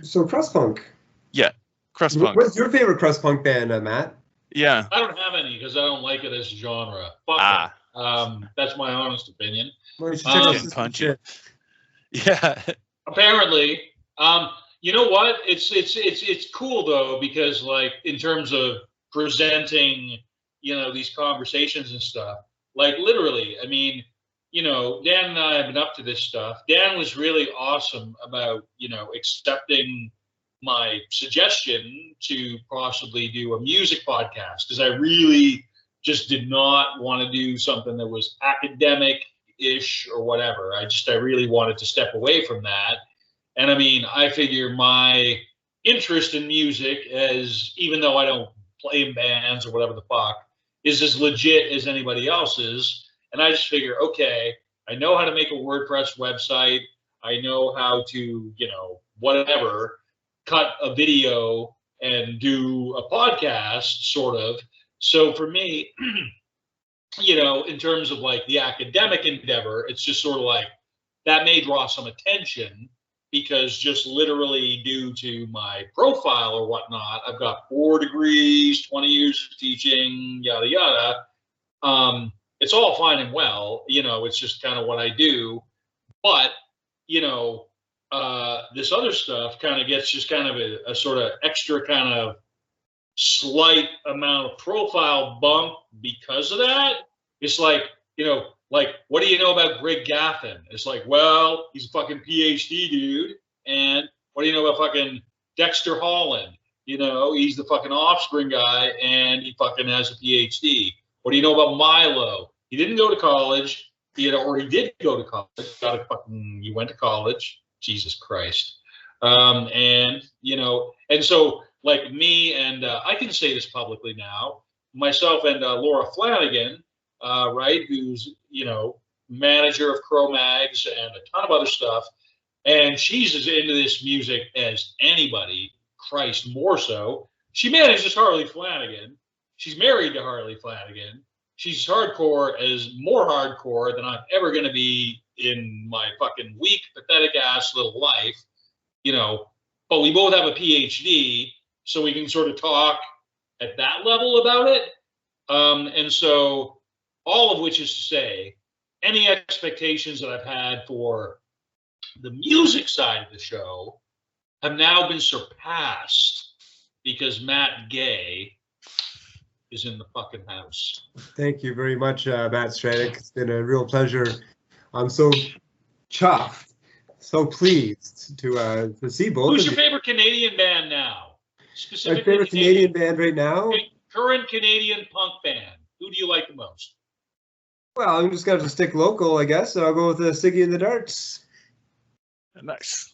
So crust punk. Yeah, crust punk. What's your favorite crust punk band, Matt? Yeah. I don't have any because I don't like it as a genre. Fuck it. That's my honest opinion. Punch it. Yeah. Apparently, you know what? It's cool though because like in terms of presenting, these conversations and stuff. Like literally, I mean, Dan and I have been up to this stuff. Dan was really awesome about, accepting my suggestion to possibly do a music podcast, because I really just did not want to do something that was academic-ish or whatever. I really wanted to step away from that. And I mean, I figure my interest in music, even though I don't play in bands or whatever the fuck, is as legit as anybody else's. And I just figure, okay, I know how to make a WordPress website. I know how to, whatever, cut a video and do a podcast, sort of. So for me, in terms of like the academic endeavor, it's just sort of like that may draw some attention, because just literally due to my profile or whatnot, I've got 4 degrees, 20 years of teaching, yada, yada. It's all fine and well, it's just kind of what I do. But, this other stuff kind of gets just kind of a sort of extra kind of slight amount of profile bump because of that. It's like, like, what do you know about Greg Gaffin? It's like, well, he's a fucking PhD dude. And what do you know about fucking Dexter Holland? He's the fucking Offspring guy, and he fucking has a PhD. What do you know about Milo? He didn't go to college, or he did go to college. He went to college. Jesus Christ. And so like me, and I can say this publicly now, myself and Laura Flanagan, right, who's, manager of Cro-Mags and a ton of other stuff. And she's as into this music as anybody, Christ, more so. She manages Harley Flanagan. She's married to Harley Flanagan. She's more hardcore than I'm ever going to be in my fucking weak, pathetic ass little life, but we both have a PhD, so we can sort of talk at that level about it. And so all of which is to say, any expectations that I've had for the music side of the show have now been surpassed, because Matt Gay is in the fucking house. Thank you very much, Matt Stranik. It's been a real pleasure. I'm so chuffed, so pleased to see both. Who's your favorite Canadian band now? My favorite Canadian band right now? Current Canadian punk band. Who do you like the most? Well, I'm just going to stick local, I guess. So I'll go with Siggy and the Darts. Nice.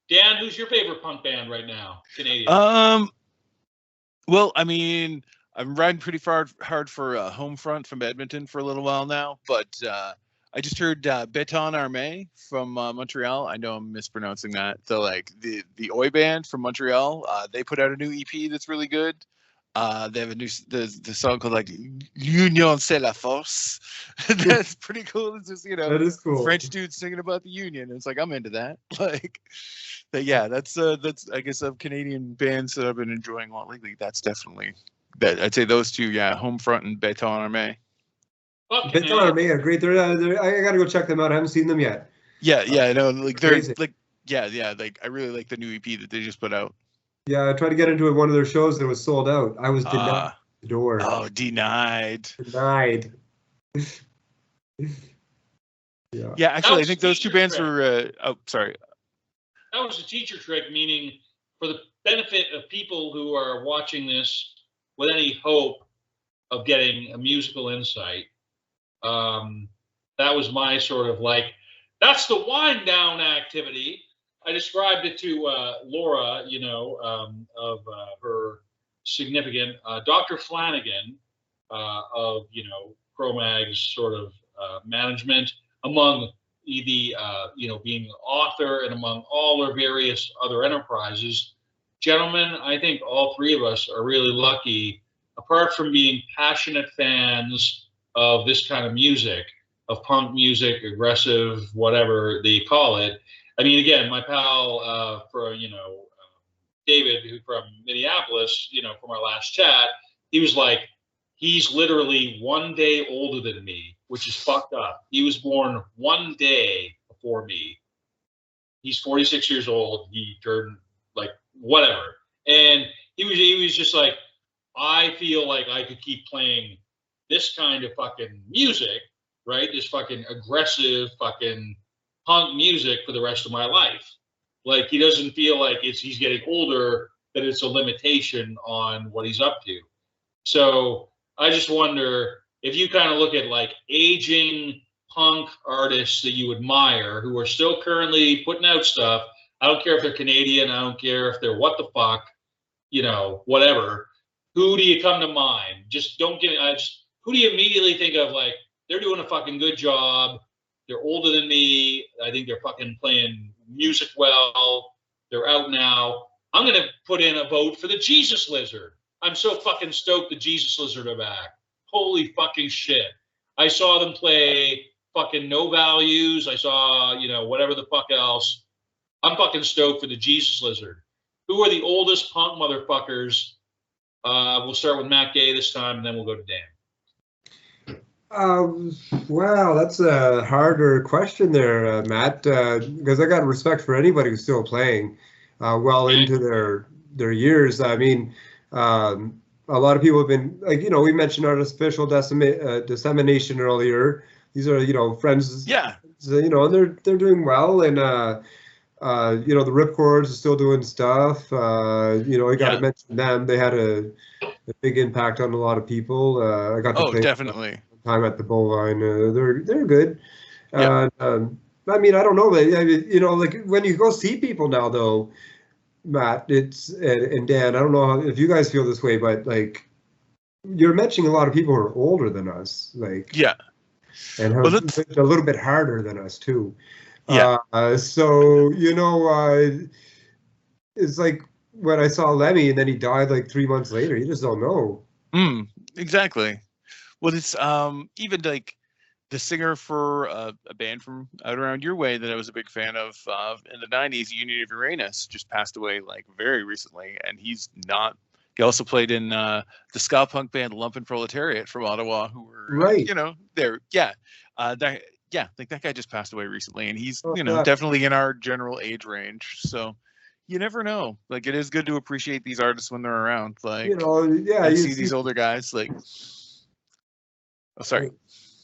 Dan, who's your favorite punk band right now, Canadian? Well, I mean, I'm riding pretty hard for Homefront from Edmonton for a little while now, but I just heard Béton Armé from Montreal. I know I'm mispronouncing that. So like the Oi band from Montreal, they put out a new EP that's really good. They have the song called like L'Union c'est la force. That's pretty cool. It's just, that is cool. French dude singing about the Union. It's like, I'm into that. Like, but yeah, that's I guess of Canadian bands that I've been enjoying a lot lately. That's definitely that. I'd say those two, yeah, Homefront and Béton Armé. Béton Armé are great. I gotta go check them out. I haven't seen them yet. Yeah, I know. Like they're like, yeah. Like I really like the new EP that they just put out. Yeah, I tried to get into one of their shows that was sold out. I was denied the door. Oh, denied. Denied. Yeah, actually, I think those two bands were. Oh, sorry. That was a teacher trick, meaning for the benefit of people who are watching this with any hope of getting a musical insight. That was my sort of like, that's the wind down activity. I described it to Laura, of her significant Dr. Flanagan of, Cro-Mag's sort of management, among the, being an author and among all their various other enterprises. Gentlemen, I think all three of us are really lucky, apart from being passionate fans of this kind of music, of punk music, aggressive, whatever they call it. I mean, again, my pal David, who from Minneapolis, from our last chat, he was like, he's literally 1 day older than me, which is fucked up. He was born 1 day before me. He's 46 years old. He turned like whatever. And he was just like, I feel like I could keep playing this kind of fucking music right? This fucking aggressive fucking punk music for the rest of my life. Like he doesn't feel like he's getting older, that it's a limitation on what he's up to. So I just wonder if you kind of look at like aging punk artists that you admire who are still currently putting out stuff. I don't care if they're Canadian. I don't care if they're what the fuck, whatever. Who do you come to mind? Just don't get. Who do you immediately think of? Like they're doing a fucking good job. They're older than me. I think they're fucking playing music well. They're out now. I'm gonna put in a vote for the Jesus Lizard. I'm so fucking stoked the Jesus Lizard are back. Holy fucking shit. I saw them play fucking No Values. I saw, whatever the fuck else. I'm fucking stoked for the Jesus Lizard. Who are the oldest punk motherfuckers? We'll start with Matt Gay this time, and then we'll go to Dan. Wow, that's a harder question there, Matt, because I got respect for anybody who's still playing well into their years. I mean, a lot of people have been, like, we mentioned artificial dissemination earlier. These are, friends. Yeah. And they're doing well, and the Ripcords are still doing stuff. I got to mention them. They had a big impact on a lot of people. I got to play definitely time at the Bovine. They're good. Yeah. I mean, I don't know, like when you go see people now, though, Matt, and Dan, I don't know if you guys feel this way, but like you're mentioning a lot of people who are older than us, like and have a little bit harder than us too. So it's like when I saw Lemmy and then he died like 3 months later. You just don't know. Exactly. Well, it's even like the singer for a band from out around your way that I was a big fan of in the 90s, Union of Uranus, just passed away like very recently. And he also played in the ska punk band Lumpen Proletariat from Ottawa, who were, like that guy just passed away recently. And he's, definitely in our general age range. So you never know. Like, it is good to appreciate these artists when they're around. Like, you see these older guys, like, oh, sorry.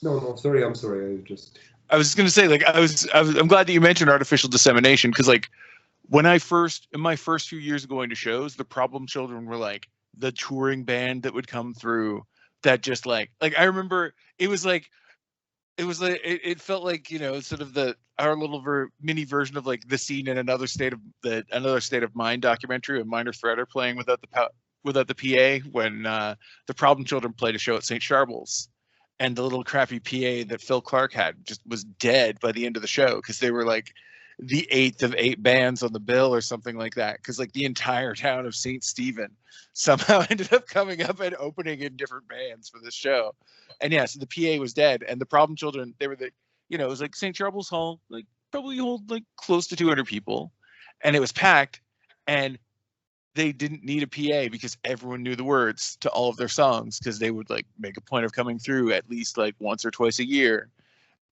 No, sorry. I'm sorry. I was just gonna say, like, I'm glad that you mentioned artificial dissemination, because like in my first few years of going to shows, the Problem Children were like the touring band that would come through that just like I remember it felt like, sort of our little mini version of like The Scene in Another State of Mind documentary of Minor Threader playing without the PA when the Problem Children played a show at St. Charles. And the little crappy PA that Phil Clark had just was dead by the end of the show, because they were like the 8th of 8 bands on the bill or something like that. Because like the entire town of St. Stephen somehow ended up coming up and opening in different bands for this show. And so the PA was dead. And the Problem Children, they were it was like St. Charles Hall, like probably hold like close to 200 people. And it was packed. And they didn't need a PA because everyone knew the words to all of their songs, because they would like make a point of coming through at least like once or twice a year.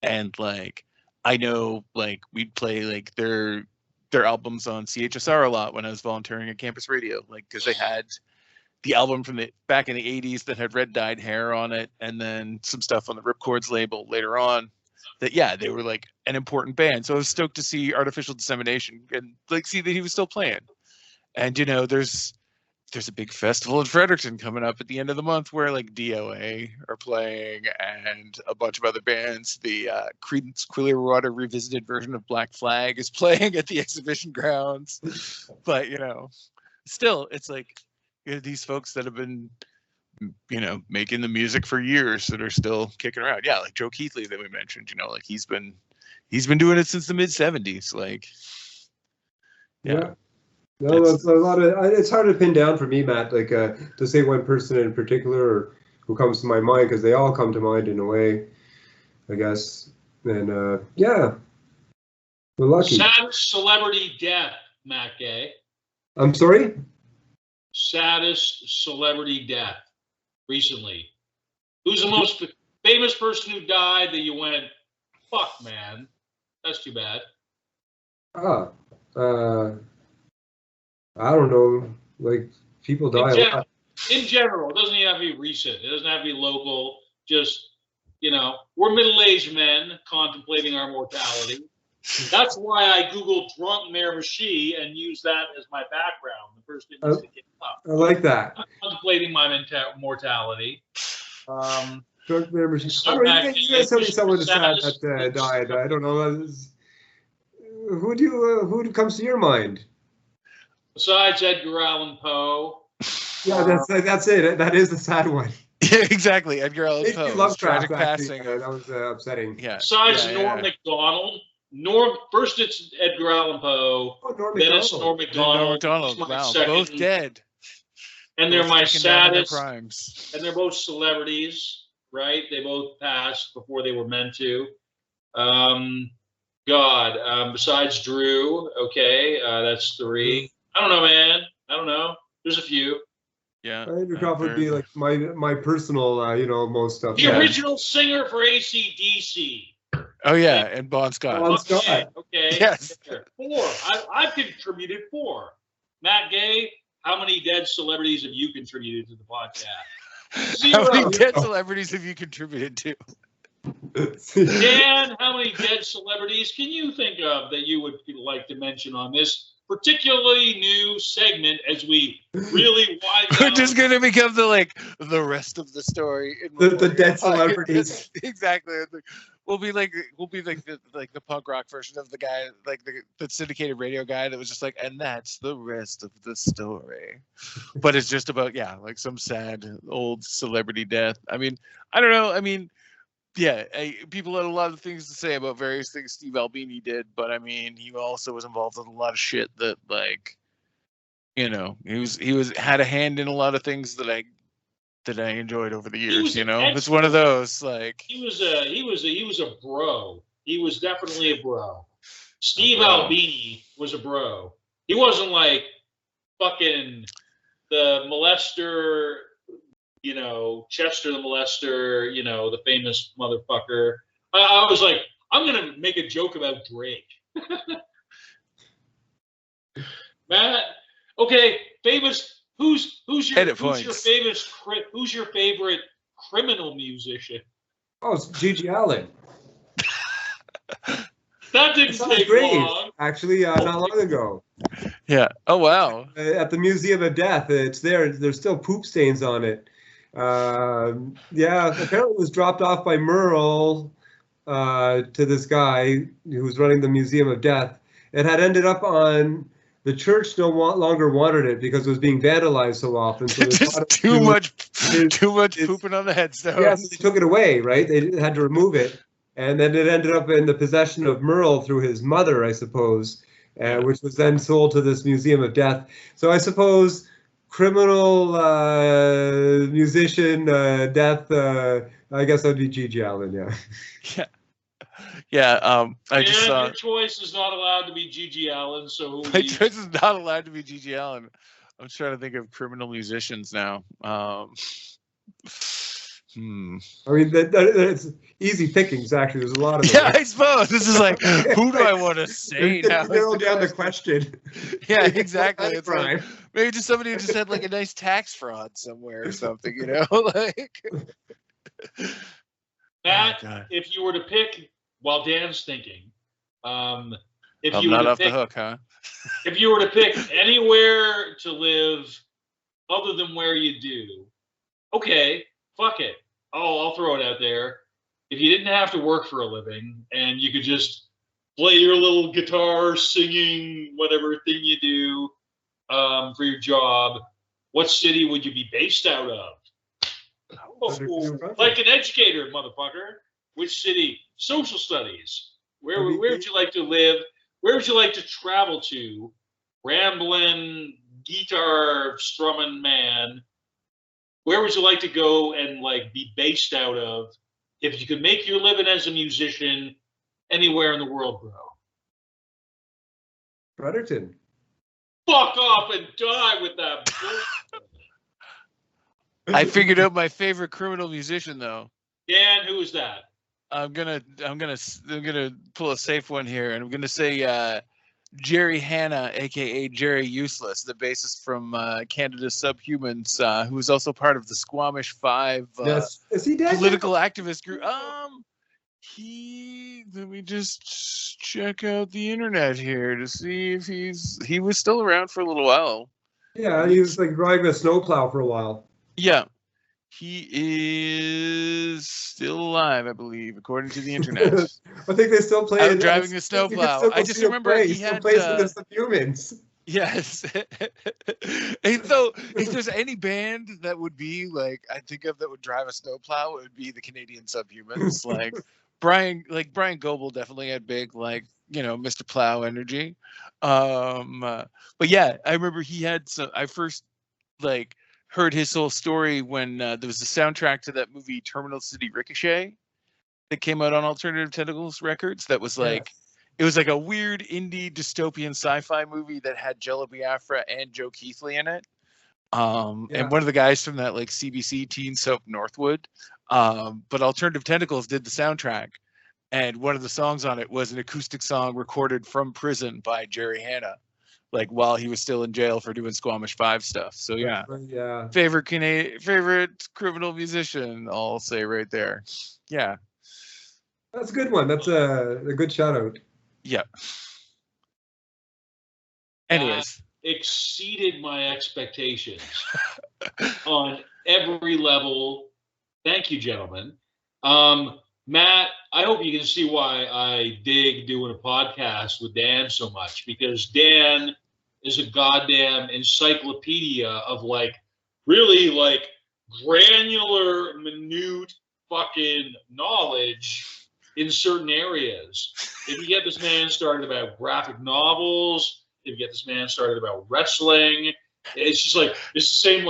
And like, I know like we'd play like their albums on CHSR a lot when I was volunteering at campus radio, like, because they had the album from back in the 80s that had Red Dyed Hair on it, and then some stuff on the Ripcords label later on that, they were like an important band. So I was stoked to see Artificial Dissemination and like see that he was still playing. And there's a big festival in Fredericton coming up at the end of the month where like DOA are playing and a bunch of other bands. The Creedence Clearwater revisited version of Black Flag is playing at the exhibition grounds. But still, it's like these folks that have been making the music for years that are still kicking around. Yeah, like Joe Keithley that we mentioned. Like he's been doing it since the mid 70s. Like yeah. No, that's a lot of. It's hard to pin down for me, Matt. Like to say one person in particular who comes to my mind, because they all come to mind in a way, I guess. And we're lucky. Saddest celebrity death, Matt Gay. I'm sorry. Saddest celebrity death recently. Who's the most famous person who died that you went, fuck, man, that's too bad? I don't know, like people die a lot. In general, it doesn't even have to be recent. It doesn't have to be local. Just we're middle-aged men contemplating our mortality. That's why I Googled drunk Miramichi and used that as my background. The first image that came up. I like that. I'm contemplating my mortality. Drunk Miramichi. So You guys tell me someone sad that died. I don't know. Who comes to your mind? Besides Edgar Allan Poe. Yeah, that's it. That is the sad one. Yeah, exactly. Edgar Allan Poe. Tragic passing. That was upsetting. Yeah. Besides Norm Macdonald. First it's Edgar Allan Poe. Oh, Norm then Macdonald. it's Norm Macdonald. Wow, both dead. And they're my saddest. Crimes. And they're both celebrities, right? They both passed before they were meant to. Besides Drew, okay, that's 3. I don't know, man. I don't know. There's a few. Yeah. Andrew Crawford would be like my personal, most stuff. The original singer for AC/DC. Oh yeah, and Bon Scott. Okay. Yes. 4. I've contributed 4. Matt Gay, how many dead celebrities have you contributed to the podcast? 0. How many dead celebrities have you contributed to? Dan, how many dead celebrities can you think of that you would like to mention on this particularly new segment as we really widen We're just gonna become the rest of the story. The dead celebrities. Exactly. We'll be like the punk rock version of the guy, like the syndicated radio guy that was just like, and that's the rest of the story. But it's just about some sad old celebrity death. I mean, I don't know. I mean, yeah, people had a lot of things to say about various things Steve Albini did, but I mean, he also was involved in a lot of shit that, he had a hand in a lot of things that I enjoyed over the years. It's one of those he was a bro. He was definitely a bro. Steve Albini was a bro. He wasn't like fucking the molester. Chester the molester, the famous motherfucker. I was like, I'm going to make a joke about Drake. Matt, okay, famous, who's your favorite criminal musician? Oh, it's Gigi Allen. That didn't take long. Actually, not long ago. Yeah. Oh, wow. At the Museum of Death, it's there. There's still poop stains on it. Apparently it was dropped off by Merle to this guy who was running the Museum of Death. It had ended up on the church no longer wanted it because it was being vandalized so often. So just too much pooping on the headstone. Yeah, so they took it away, right? They had to remove it. And then it ended up in the possession of Merle through his mother, I suppose, which was then sold to this Museum of Death. So I suppose criminal musician death, I guess that would be Gigi Allen, yeah. I just saw your choice is not allowed to be Gigi Allen, so my choice is not allowed to be Gigi Allen. I'm trying to think of criminal musicians now. I mean, it's easy pickings, actually. There's a lot of them. Yeah, I suppose. This is like, who do I want to say now? Narrow down the question. Yeah, exactly. It's like, maybe just somebody who just had like a nice tax fraud somewhere or something, like. Matt, if you were to pick, while Dan's thinking, if I'm you not were to off pick, the hook, huh? If you were to pick anywhere to live other than where you do, okay, fuck it. Oh, I'll throw it out there. If you didn't have to work for a living and you could just play your little guitar, singing, whatever thing you do for your job, what city would you be based out of? Oh, like an educator, motherfucker. Which city? Social studies. Where would you like to live? Where would you like to travel to? Rambling, guitar strumming man. Where would you like to go and be based out of if you could make your living as a musician anywhere in the world, bro? Fredericton. Fuck off and die with that. I figured out my favorite criminal musician though. Dan, who is that? I'm gonna pull a safe one here, and I'm gonna say Jerry Hanna, aka Jerry Useless, the bassist from Canada's Subhumans, who is also part of the Squamish Five Yes. Is he dead? political activist group. Let me just check out the internet here to see if he was still around for a little while. Yeah, he was like driving a snowplow for a while. Yeah. He is still alive, I believe, according to the internet. I think they still play out driving a snowplow. I just remember he had plays with the Subhumans. Yes. And so, if there's any band that would be like I think of that would drive a snowplow, it would be the Canadian Subhumans. Like Brian Goebel definitely had big Mr. Plow energy. But yeah, I remember he had some. I first heard his whole story when there was a soundtrack to that movie Terminal City Ricochet that came out on Alternative Tentacles Records. That was It was like a weird indie dystopian sci-fi movie that had Jello Biafra and Joe Keithley in it. And one of the guys from that CBC teen soap Northwood. But Alternative Tentacles did the soundtrack, and one of the songs on it was an acoustic song recorded from prison by Jerry Hanna, while he was still in jail for doing Squamish 5 stuff. So yeah. Favorite criminal musician, I'll say right there. Yeah. That's a good one. That's a good shout out. Yeah. Anyways. Exceeded my expectations on every level. Thank you, gentlemen. Matt, I hope you can see why I dig doing a podcast with Dan so much, because Dan is a goddamn encyclopedia of really granular, minute fucking knowledge in certain areas. If you get this man started about graphic novels, if you get this man started about wrestling, it's just it's the same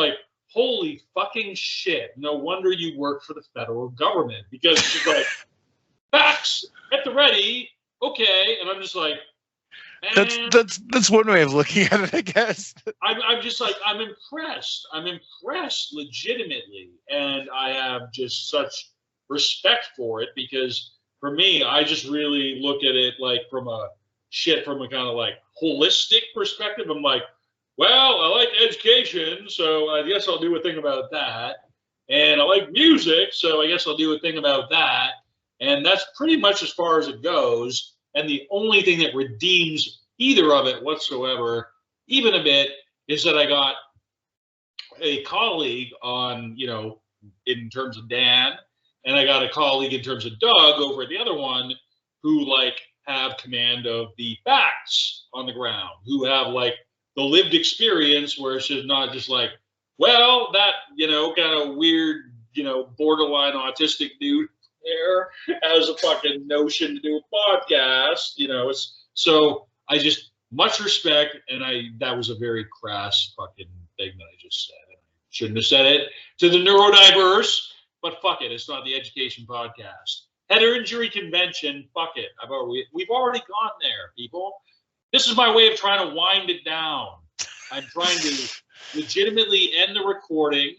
holy fucking shit. No wonder you work for the federal government, because it's just facts at the ready. Okay. And I'm just that's one way of looking at it, I guess. I'm just I'm impressed. I'm impressed legitimately. And I have just such respect for it, because for me, I just really look at it from a kind of holistic perspective. I'm well, I like education, so I guess I'll do a thing about that. And I like music, so I guess I'll do a thing about that. And that's pretty much as far as it goes. And the only thing that redeems either of it whatsoever, even a bit, is that I got a colleague on, in terms of Dan, and I got a colleague in terms of Doug over at the other one, who have command of the facts on the ground, who have the lived experience, where it's just not just well, that, kind of weird, borderline autistic dude there has a fucking notion to do a podcast, so I just, much respect. And that was a very crass fucking thing that I just said. I shouldn't have said it to the neurodiverse, but fuck it. It's not the education podcast. Header injury convention, fuck it. We've already gone there, people. This is my way of trying to wind it down. I'm trying to legitimately end the recording,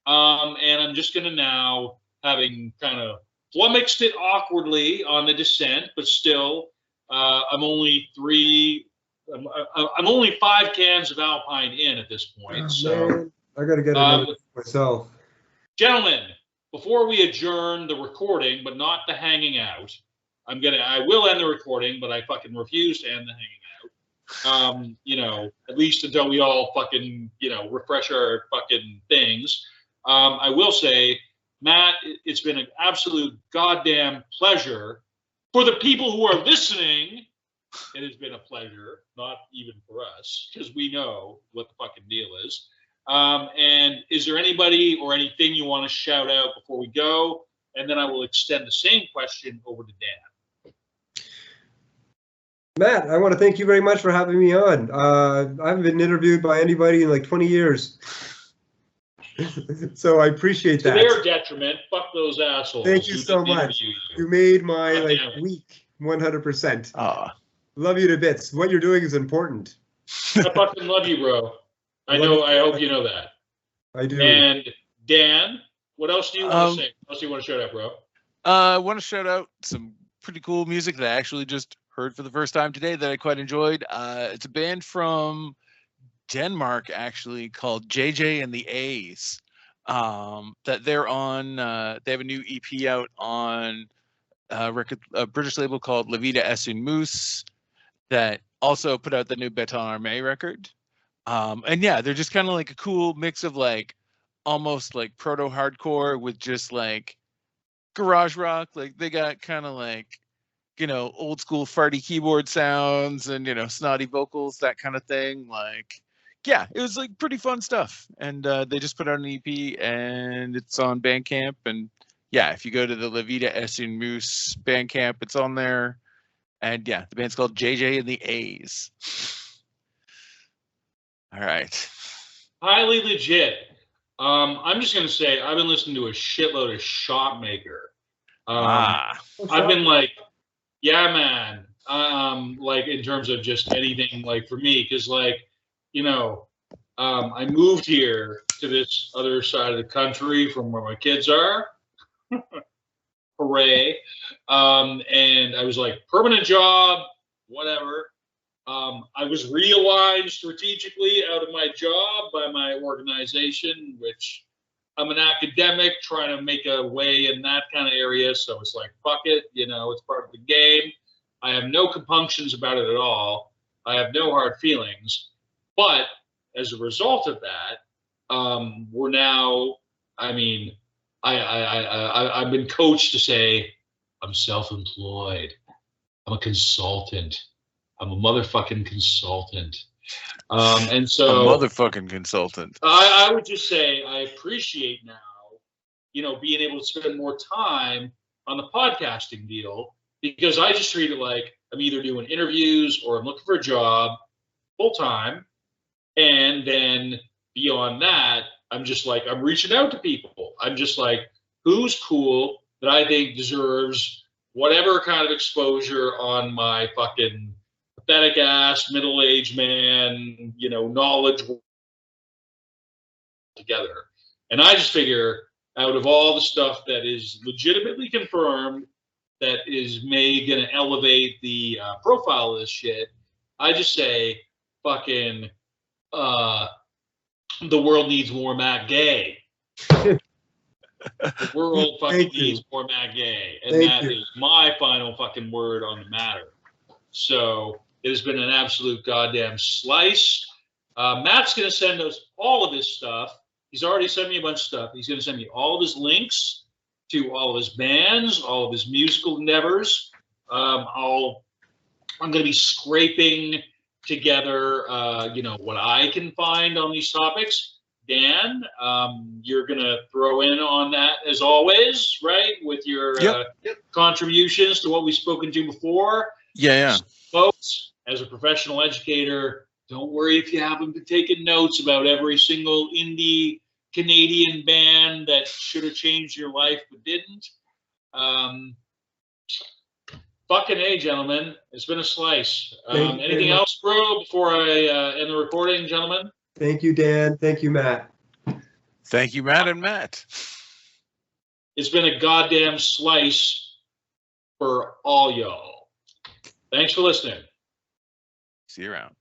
and I'm just going to now, having kind of flummoxed it awkwardly on the descent, but still, I'm only 5 cans of Alpine in at this point. Man, I got to get it myself. Gentlemen, before we adjourn the recording, but not the hanging out, I will end the recording, but I fucking refuse to end the hanging out. At least until we all fucking, refresh our fucking things. I will say, Matt, it's been an absolute goddamn pleasure. For the people who are listening, it has been a pleasure, not even for us, because we know what the fucking deal is. And is there anybody or anything you want to shout out before we go? And then I will extend the same question over to Dan. Matt, I want to thank you very much for having me on. I haven't been interviewed by anybody in 20 years. So I appreciate that. To their detriment, fuck those assholes. Thank you so much. You made my week 100%. Love you to bits. What you're doing is important. I fucking love you, bro. I hope you know that. I do. And Dan, what else do you want to say? What else do you want to shout out, bro? I want to shout out some pretty cool music that I actually just heard for the first time today that I quite enjoyed. It's a band from Denmark, actually, called JJ and the A's. That they're on. They have a new EP out on a British label called La Vida es un Moose that also put out the new Beton Armé record. And yeah, they're just kind of like a cool mix of like almost like proto hardcore with just like garage rock. Like they got kind of like, you know, old school farty keyboard sounds and, you know, snotty vocals, that kind of thing. Like, yeah, it was like pretty fun stuff. And they just put out an EP and it's on Bandcamp. And yeah, if you go to the La Vida es un Moose Bandcamp, it's on there. And yeah, the band's called JJ and the A's. All right. Highly legit. I'm just going to say I've been listening to a shitload of Shotmaker. I've been like, yeah, man. Like in terms of just anything, like for me, because like, you know, I moved here to this other side of the country from where my kids are. Hooray. And I was like, permanent job, whatever. I was realigned strategically out of my job by my organization, which I'm an academic trying to make a way in that kind of area. So it's like, fuck it, you know, it's part of the game. I have no compunctions about it at all. I have no hard feelings. But as a result of that, we're now, I mean, I've been coached to say I'm self-employed. I'm a consultant. I'm a motherfucking consultant. And so a motherfucking consultant. I would just say I appreciate now, you know, being able to spend more time on the podcasting deal, because I just treat it like I'm either doing interviews or I'm looking for a job full time. And then beyond that, I'm just like, I'm reaching out to people. I'm just like, who's cool that I think deserves whatever kind of exposure on my fucking pathetic ass middle-aged man, you know, knowledge together. And I just figure out of all the stuff that is legitimately confirmed that is going to elevate the profile of this shit, I just say fucking the world needs more Matt Gay. The world fucking needs more Matt Gay. And that is my final fucking word on the matter. So it has been an absolute goddamn slice. Matt's going to send us all of his stuff. He's already sent me a bunch of stuff. He's going to send me all of his links to all of his bands, all of his musical endeavors. I'm going to be scraping together, you know, what I can find on these topics. Dan, you're going to throw in on that as always, right? With your contributions to what we've spoken to before. Yeah. Folks, as a professional educator, don't worry if you haven't been taking notes about every single indie Canadian band that should have changed your life but didn't. Fucking A, gentlemen. It's been a slice. Anything else, bro, before I end the recording, gentlemen? Thank you, Dan. Thank you, Matt. Thank you, Matt and Matt. It's been a goddamn slice for all y'all. Thanks for listening. See you around.